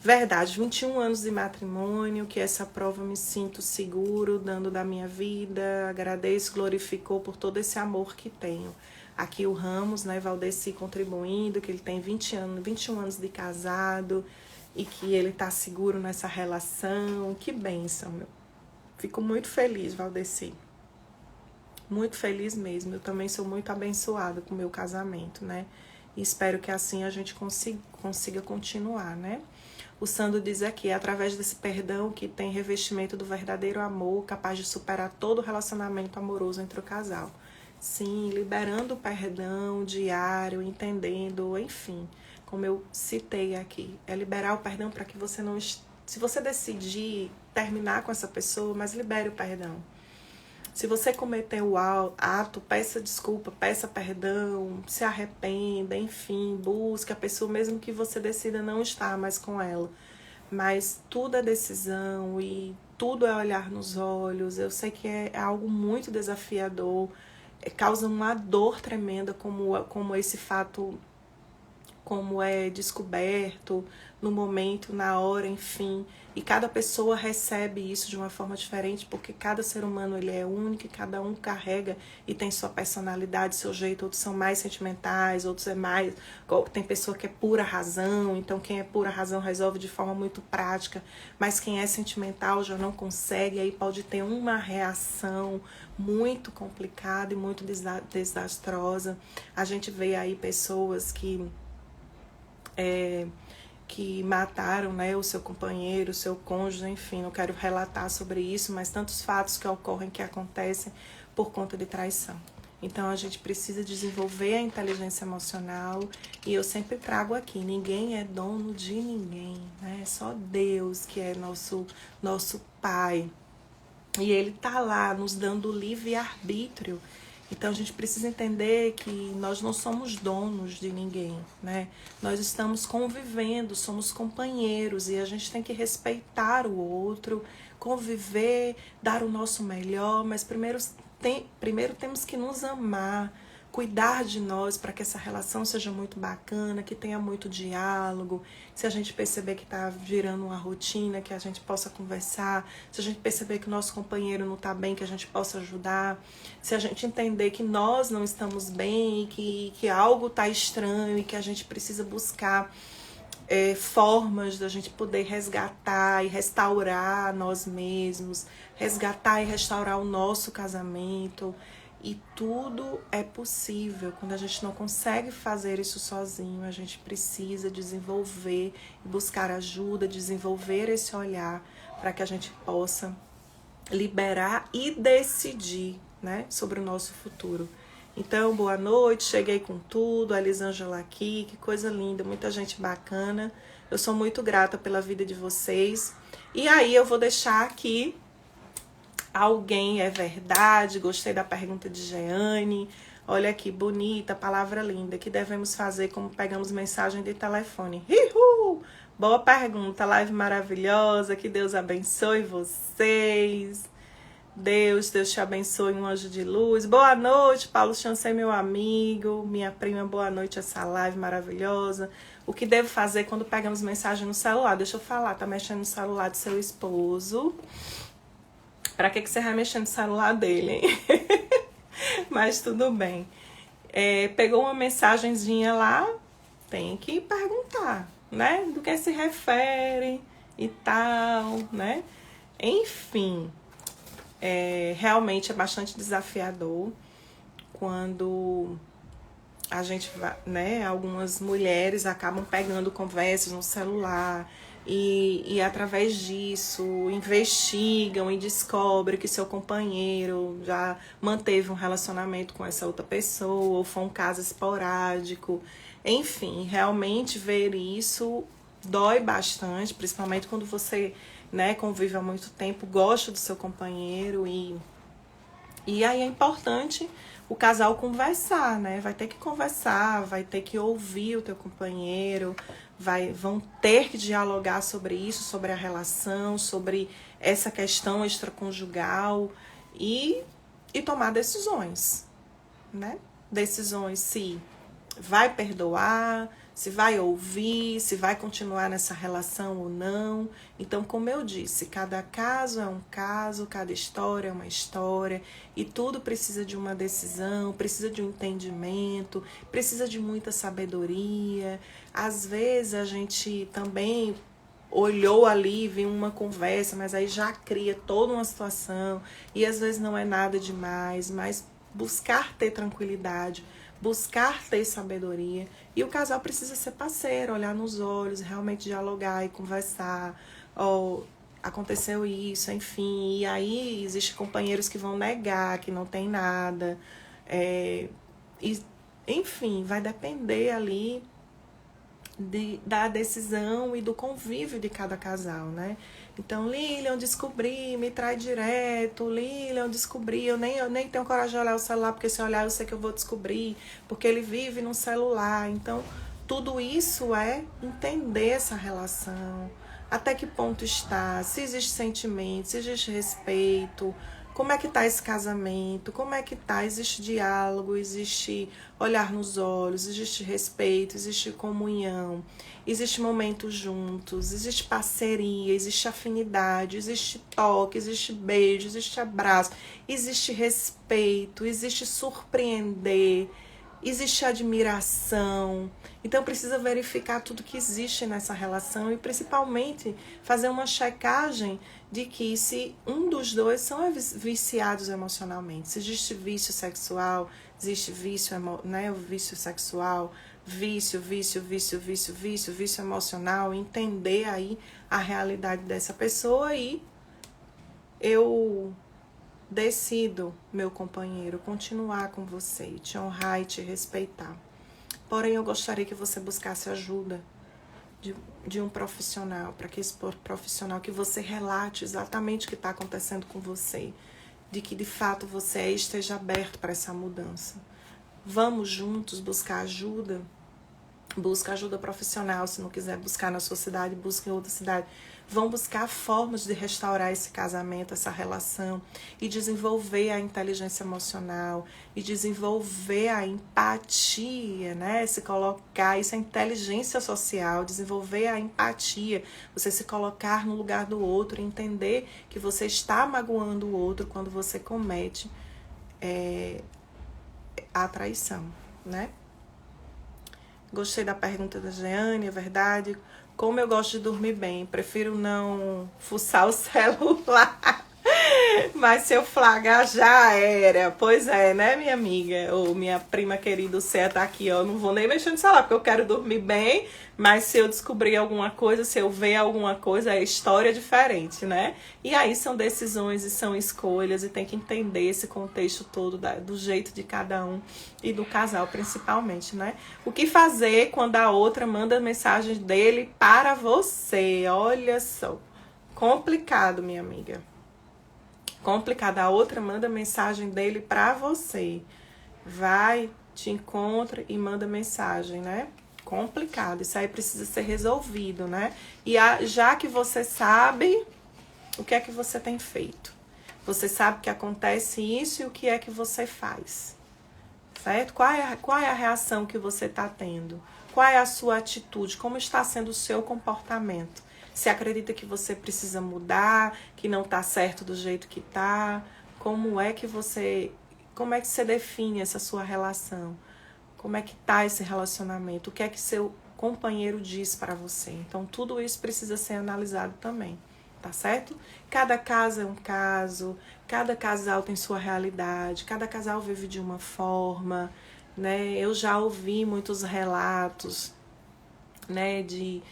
Verdade, 21 anos de matrimônio, que essa prova eu me sinto seguro, dando da minha vida, agradeço, glorificou por todo esse amor que tenho. Aqui o Ramos, né, Valdeci contribuindo, que ele tem 21 anos de casado e que ele tá seguro nessa relação. Que bênção, meu. Fico muito feliz, Valdeci. Muito feliz mesmo. Eu também sou muito abençoada com o meu casamento, né? E espero que assim a gente consiga continuar, né? O Sandro diz aqui, é através desse perdão que tem revestimento do verdadeiro amor, capaz de superar todo relacionamento amoroso entre o casal. Sim, liberando o perdão diário, entendendo, enfim, como eu citei aqui. É liberar o perdão para que você não... Se você decidir terminar com essa pessoa, mas libere o perdão. Se você cometeu o ato, peça desculpa, peça perdão, se arrependa, enfim, busque a pessoa, mesmo que você decida não estar mais com ela. Mas tudo é decisão e tudo é olhar nos olhos. Eu sei que é algo muito desafiador, causa uma dor tremenda como esse fato, como é descoberto no momento, na hora, enfim. E cada pessoa recebe isso de uma forma diferente, porque cada ser humano ele é único e cada um carrega e tem sua personalidade, seu jeito. Outros são mais sentimentais, outros é mais... Tem pessoa que é pura razão, então quem é pura razão resolve de forma muito prática, mas quem é sentimental já não consegue, aí pode ter uma reação muito complicada e muito desastrosa. A gente vê aí pessoas que mataram, né, o seu companheiro, o seu cônjuge, enfim, não quero relatar sobre isso, mas tantos fatos que ocorrem, que acontecem por conta de traição. Então a gente precisa desenvolver a inteligência emocional e eu sempre trago aqui, ninguém é dono de ninguém, né? É só Deus que é nosso Pai. E Ele tá lá nos dando livre-arbítrio. Então a gente precisa entender que nós não somos donos de ninguém, né? Nós estamos convivendo, somos companheiros e a gente tem que respeitar o outro, conviver, dar o nosso melhor, mas primeiro temos que nos amar, cuidar de nós para que essa relação seja muito bacana, que tenha muito diálogo. Se a gente perceber que está virando uma rotina, que a gente possa conversar. Se a gente perceber que o nosso companheiro não está bem, que a gente possa ajudar. Se a gente entender que nós não estamos bem, que algo está estranho e que a gente precisa buscar formas da gente poder resgatar e restaurar nós mesmos, resgatar e restaurar o nosso casamento. E tudo é possível. Quando a gente não consegue fazer isso sozinho, a gente precisa desenvolver e buscar ajuda, desenvolver esse olhar para que a gente possa liberar e decidir, né, sobre o nosso futuro. Então, boa noite, cheguei com tudo, a Elisângela aqui, que coisa linda, muita gente bacana. Eu sou muito grata pela vida de vocês. E aí eu vou deixar aqui alguém é verdade, gostei da pergunta de Jeane. Olha aqui, bonita, palavra linda. Que devemos fazer como pegamos mensagem de telefone? Uhul! Boa pergunta, live maravilhosa. Que Deus abençoe vocês. Deus te abençoe, um anjo de luz. Boa noite, Paulo Chancey, meu amigo, minha prima, boa noite, essa live maravilhosa. O que devo fazer quando pegamos mensagem no celular? Deixa eu falar, tá mexendo no celular do seu esposo. Pra que você vai mexer no celular dele, hein? Mas tudo bem. Pegou uma mensagenzinha lá, tem que perguntar, né? Do que se refere e tal, né? Enfim, realmente é bastante desafiador quando a gente vai, né? Algumas mulheres acabam pegando conversas no celular. E através disso investigam e descobrem que seu companheiro já manteve um relacionamento com essa outra pessoa, ou foi um caso esporádico. Enfim, realmente ver isso dói bastante, principalmente quando você, né, convive há muito tempo, gosta do seu companheiro e aí é importante o casal conversar, né? Vai ter que conversar, vai ter que ouvir o teu companheiro, vão ter que dialogar sobre isso, sobre a relação, sobre essa questão extraconjugal e tomar decisões, né? Decisões se vai perdoar, se vai ouvir, se vai continuar nessa relação ou não. Então, como eu disse, cada caso é um caso, cada história é uma história, e tudo precisa de uma decisão, precisa de um entendimento, precisa de muita sabedoria. Às vezes a gente também olhou ali, viu uma conversa, mas aí já cria toda uma situação, e às vezes não é nada demais, mas buscar ter tranquilidade, buscar ter sabedoria, e o casal precisa ser parceiro, olhar nos olhos, realmente dialogar e conversar, aconteceu isso, enfim, e aí existem companheiros que vão negar, que não tem nada, enfim, vai depender ali da decisão e do convívio de cada casal, né? Então, Lilian, descobri, me trai direto, Lilian, descobri, eu nem tenho coragem de olhar o celular, porque se eu olhar eu sei que eu vou descobrir, porque ele vive no celular. Então, tudo isso é entender essa relação, até que ponto está, se existe sentimento, se existe respeito, como é que está esse casamento, como é que está, existe diálogo, existe olhar nos olhos, existe respeito, existe comunhão, existe momento juntos, existe parceria, existe afinidade, existe toque, existe beijo, existe abraço, existe respeito, existe surpreender, existe admiração. Então precisa verificar tudo que existe nessa relação e principalmente fazer uma checagem de que se um dos dois são viciados emocionalmente, se existe vício sexual, existe vício, né, o vício sexual, vício emocional, entender aí a realidade dessa pessoa e eu decido, meu companheiro, continuar com você, te honrar e te respeitar. Porém, eu gostaria que você buscasse ajuda de um profissional, para que esse profissional, que você relate exatamente o que está acontecendo com você, de que de fato você esteja aberto para essa mudança. Vamos juntos buscar ajuda. Busca ajuda profissional, se não quiser buscar na sua cidade, busca em outra cidade. Vão buscar formas de restaurar esse casamento, essa relação, e desenvolver a inteligência emocional, e desenvolver a empatia, né? Se colocar, isso é inteligência social, desenvolver a empatia, você se colocar no lugar do outro, entender que você está magoando o outro quando você comete a traição, né? Gostei da pergunta da Jeane, é verdade. Como eu gosto de dormir bem, prefiro não fuçar o celular. Mas se eu flagrar, já era. Pois é, né, minha amiga? Ou minha prima querida, o Cé tá aqui, ó. Não vou nem mexer no celular, porque eu quero dormir bem. Mas se eu descobrir alguma coisa, se eu ver alguma coisa, é história diferente, né? E aí são decisões e são escolhas. E tem que entender esse contexto todo do jeito de cada um. E do casal, principalmente, né? O que fazer quando a outra manda mensagem dele para você? Olha só. Complicado, minha amiga. Complicado. A outra manda mensagem dele pra você. Vai, te encontra e manda mensagem, né? Complicado. Isso aí precisa ser resolvido, né? E já que você sabe, o que é que você tem feito? Você sabe que acontece isso e o que é que você faz? Certo? Qual é a reação que você está tendo? Qual é a sua atitude? Como está sendo o seu comportamento? Você acredita que você precisa mudar, que não está certo do jeito que está? Como é que você define essa sua relação? Como é que está esse relacionamento? O que é que seu companheiro diz para você? Então, tudo isso precisa ser analisado também, tá certo? Cada caso é um caso, cada casal tem sua realidade, cada casal vive de uma forma, né? Eu já ouvi muitos relatos, né, de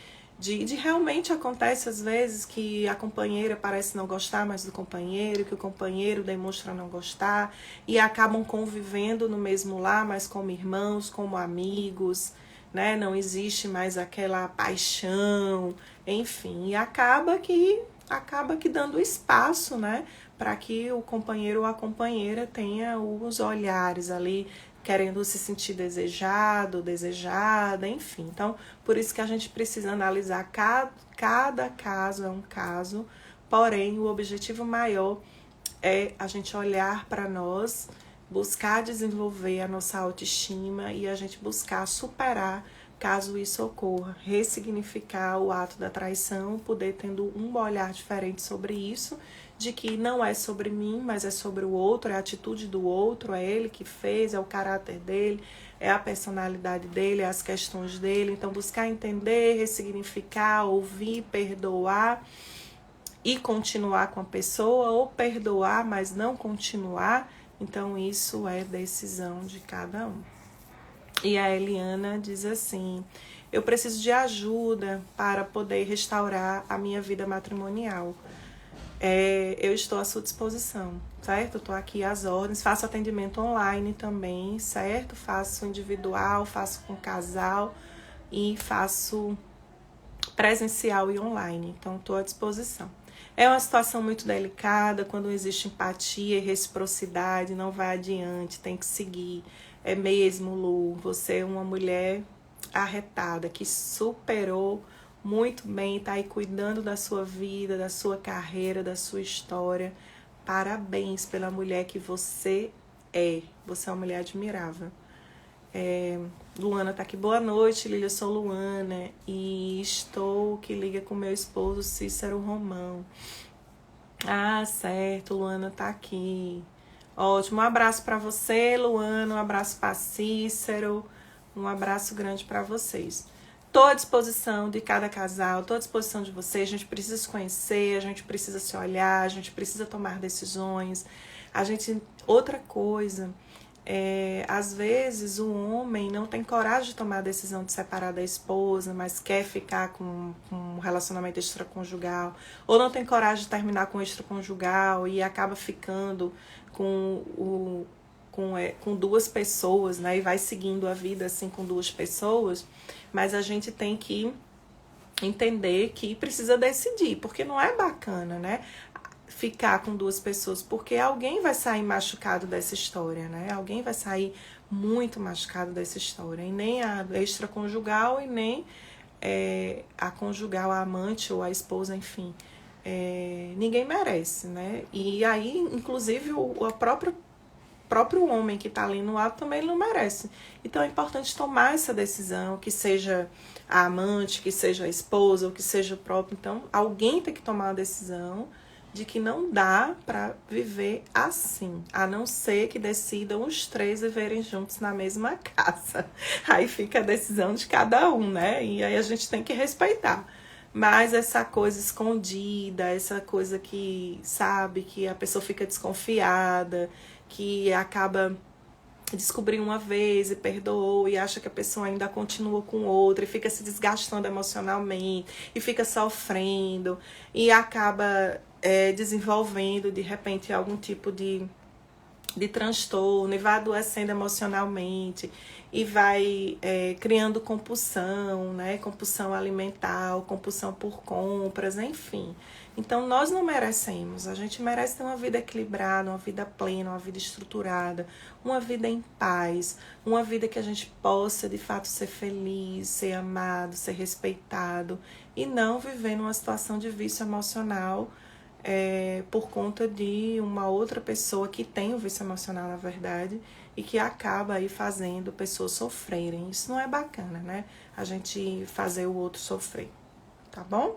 realmente acontece às vezes que a companheira parece não gostar mais do companheiro, que o companheiro demonstra não gostar e acabam convivendo no mesmo lar, mas como irmãos, como amigos, né? Não existe mais aquela paixão, enfim, e acaba que dando espaço, né, para que o companheiro ou a companheira tenha os olhares ali, querendo se sentir desejado, desejada, enfim. Então, por isso que a gente precisa analisar cada caso, é um caso, porém, o objetivo maior é a gente olhar para nós, buscar desenvolver a nossa autoestima e a gente buscar superar caso isso ocorra. Ressignificar o ato da traição, poder tendo um olhar diferente sobre isso, de que não é sobre mim, mas é sobre o outro, é a atitude do outro, é ele que fez, é o caráter dele, é a personalidade dele, é as questões dele. Então, buscar entender, ressignificar, ouvir, perdoar e continuar com a pessoa, ou perdoar, mas não continuar. Então, isso é decisão de cada um. E a Eliana diz assim: eu preciso de ajuda para poder restaurar a minha vida matrimonial. Eu estou à sua disposição, certo? Eu estou aqui às ordens, faço atendimento online também, certo? Faço individual, faço com casal e faço presencial e online, então estou à disposição. É uma situação muito delicada, quando existe empatia e reciprocidade, não vai adiante, tem que seguir. É mesmo, Lu, você é uma mulher arretada, que superou muito bem, está aí cuidando da sua vida, da sua carreira, da sua história. Parabéns pela mulher que você é. Você é uma mulher admirável. Luana tá aqui, boa noite, Lília, eu sou Luana e estou que liga com meu esposo Cícero Romão. Ah, certo, Luana tá aqui. Ótimo, um abraço para você, Luana, um abraço para Cícero, um abraço grande para vocês. Tô à disposição de cada casal, tô à disposição de vocês, a gente precisa se conhecer, a gente precisa se olhar, a gente precisa tomar decisões. Outra coisa, às vezes o homem não tem coragem de tomar a decisão de separar da esposa, mas quer ficar com um relacionamento extraconjugal, ou não tem coragem de terminar com o extraconjugal e acaba ficando com duas pessoas, né? E vai seguindo a vida assim com duas pessoas, mas a gente tem que entender que precisa decidir, porque não é bacana, né? Ficar com duas pessoas, porque alguém vai sair machucado dessa história, né? Alguém vai sair muito machucado dessa história, e nem a extraconjugal e nem a conjugal, a amante ou a esposa, enfim. Ninguém merece, né? E aí, inclusive, o próprio homem que está ali no ato também não merece. Então é importante tomar essa decisão, que seja a amante, que seja a esposa, ou que seja o próprio. Então, alguém tem que tomar a decisão de que não dá para viver assim, a não ser que decidam os três viverem juntos na mesma casa. Aí fica a decisão de cada um, né? E aí a gente tem que respeitar. Mas essa coisa escondida, essa coisa que, sabe, que a pessoa fica desconfiada, que acaba descobrindo uma vez e perdoou e acha que a pessoa ainda continua com outra e fica se desgastando emocionalmente e fica sofrendo e acaba desenvolvendo de repente algum tipo de transtorno e vai adoecendo emocionalmente e vai criando compulsão, né? Compulsão alimentar, compulsão por compras, enfim. Então, nós não merecemos. A gente merece ter uma vida equilibrada, uma vida plena, uma vida estruturada, uma vida em paz, uma vida que a gente possa, de fato, ser feliz, ser amado, ser respeitado e não viver numa situação de vício emocional por conta de uma outra pessoa que tem o vício emocional, na verdade, e que acaba aí fazendo pessoas sofrerem. Isso não é bacana, né? A gente fazer o outro sofrer, tá bom?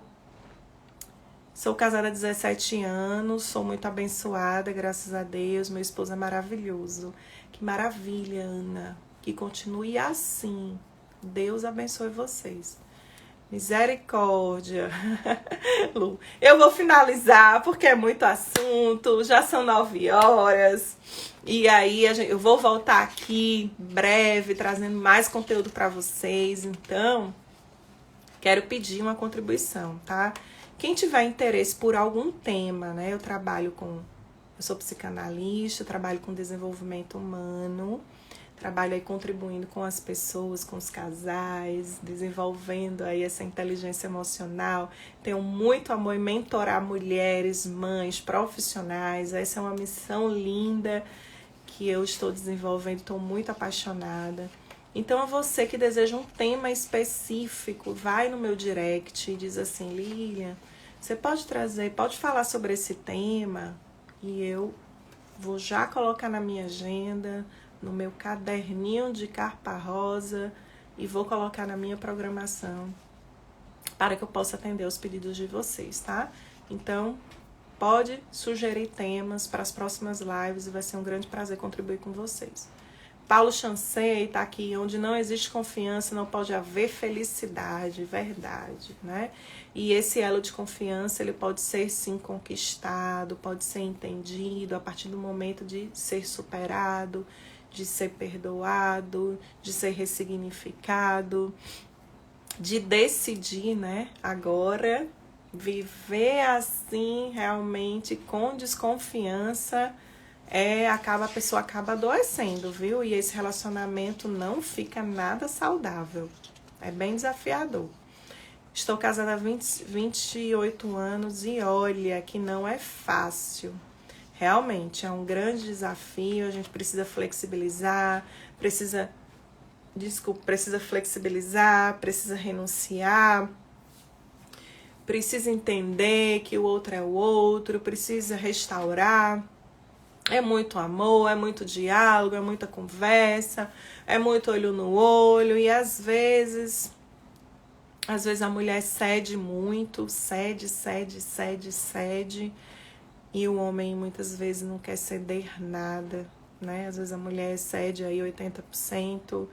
Sou casada há 17 anos, sou muito abençoada, graças a Deus. Meu esposo é maravilhoso. Que maravilha, Ana. Que continue assim. Deus abençoe vocês. Misericórdia. Lu, eu vou finalizar porque é muito assunto. Já são 9 horas. E aí eu vou voltar aqui breve, trazendo mais conteúdo para vocês. Então, quero pedir uma contribuição, tá? Quem tiver interesse por algum tema, né? Eu sou psicanalista, trabalho com desenvolvimento humano, trabalho aí contribuindo com as pessoas, com os casais, desenvolvendo aí essa inteligência emocional. Tenho muito amor em mentorar mulheres, mães, profissionais. Essa é uma missão linda que eu estou desenvolvendo, estou muito apaixonada. Então, a você que deseja um tema específico, vai no meu direct e diz assim: Lilian, você pode falar sobre esse tema? E eu vou já colocar na minha agenda, no meu caderninho de carpa rosa, e vou colocar na minha programação para que eu possa atender os pedidos de vocês, tá? Então, pode sugerir temas para as próximas lives e vai ser um grande prazer contribuir com vocês. Paulo Chancey tá aqui: onde não existe confiança não pode haver felicidade, verdade, né? E esse elo de confiança, ele pode ser sim conquistado, pode ser entendido a partir do momento de ser superado, de ser perdoado, de ser ressignificado, de decidir, né, agora viver assim realmente com desconfiança. A pessoa acaba adoecendo, viu? E esse relacionamento não fica nada saudável. É bem desafiador. Estou casada há 28 anos e olha que não é fácil. Realmente, é um grande desafio. A gente precisa flexibilizar, precisa flexibilizar, precisa renunciar, precisa entender que o outro é o outro, precisa restaurar. É muito amor, é muito diálogo, é muita conversa, é muito olho no olho. E às vezes a mulher cede muito, cede. E o homem muitas vezes não quer ceder nada, né? Às vezes a mulher cede aí 80%.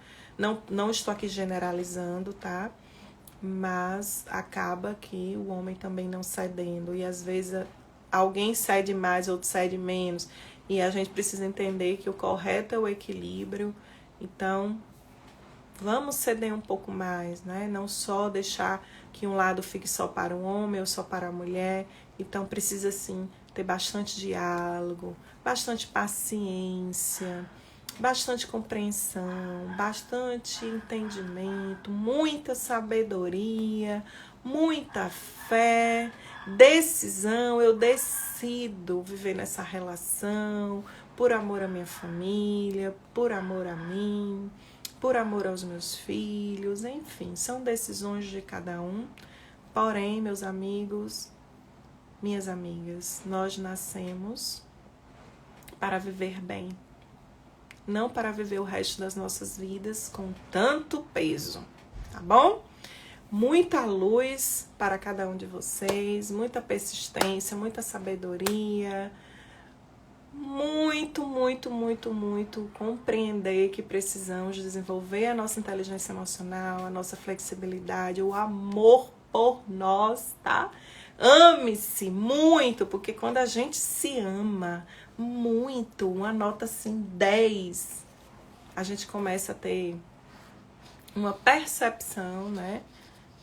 Não estou aqui generalizando, tá? Mas acaba que o homem também não cedendo. E às vezes alguém cede mais, outro cede menos. E a gente precisa entender que o correto é o equilíbrio. Então, vamos ceder um pouco mais, né? Não só deixar que um lado fique só para o homem ou só para a mulher. Então, precisa sim ter bastante diálogo, bastante paciência, bastante compreensão, bastante entendimento, muita sabedoria, muita fé, decisão. Eu decido viver nessa relação por amor à minha família, por amor a mim, por amor aos meus filhos, enfim, são decisões de cada um. Porém, meus amigos, minhas amigas, nós nascemos para viver bem, não para viver o resto das nossas vidas com tanto peso, tá bom? Muita luz para cada um de vocês, muita persistência, muita sabedoria, muito compreender que precisamos desenvolver a nossa inteligência emocional, a nossa flexibilidade, o amor por nós, tá? Ame-se muito, porque quando a gente se ama muito, uma nota assim 10, a gente começa a ter uma percepção, né,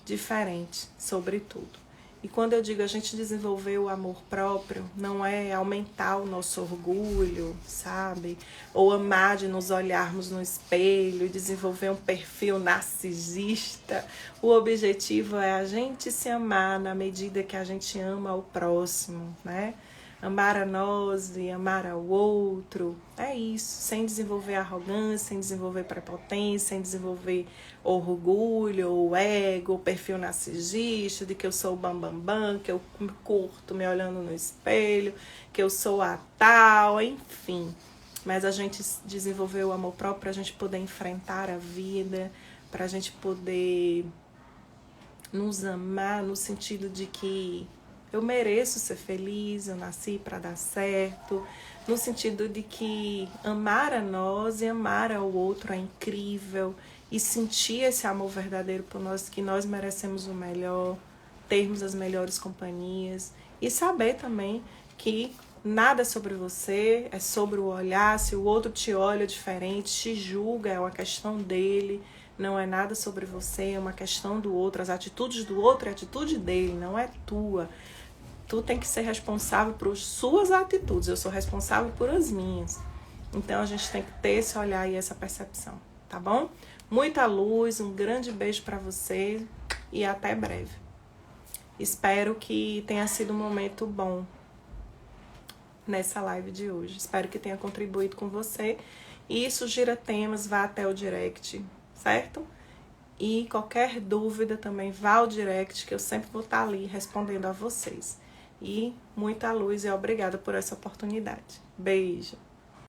diferente sobre tudo. E quando eu digo a gente desenvolver o amor próprio, não é aumentar o nosso orgulho, sabe? Ou amar de nos olharmos no espelho e desenvolver um perfil narcisista. O objetivo é a gente se amar na medida que a gente ama o próximo, né? Amar a nós e amar ao outro, é isso, sem desenvolver arrogância, sem desenvolver prepotência, sem desenvolver orgulho, ou ego, ou perfil narcisista, de que eu sou o bambambam, que eu me curto me olhando no espelho, que eu sou a tal, enfim. Mas a gente desenvolver o amor próprio para a gente poder enfrentar a vida, para a gente poder nos amar no sentido de que eu mereço ser feliz, eu nasci para dar certo, no sentido de que amar a nós e amar ao outro é incrível, e sentir esse amor verdadeiro por nós, que nós merecemos o melhor, termos as melhores companhias, e saber também que nada é sobre você, é sobre o olhar. Se o outro te olha diferente, te julga, é uma questão dele, não é nada sobre você, é uma questão do outro. As atitudes do outro é a atitude dele, não é tua. Tu tem que ser responsável por suas atitudes, eu sou responsável por as minhas. Então a gente tem que ter esse olhar e essa percepção, tá bom? Muita luz, um grande beijo para você e até breve. Espero que tenha sido um momento bom nessa live de hoje. Espero que tenha contribuído com você. E sugira temas, vá até o direct, certo? E qualquer dúvida também vá ao direct, que eu sempre vou estar ali respondendo a vocês. E muita luz e obrigada por essa oportunidade. Beijo!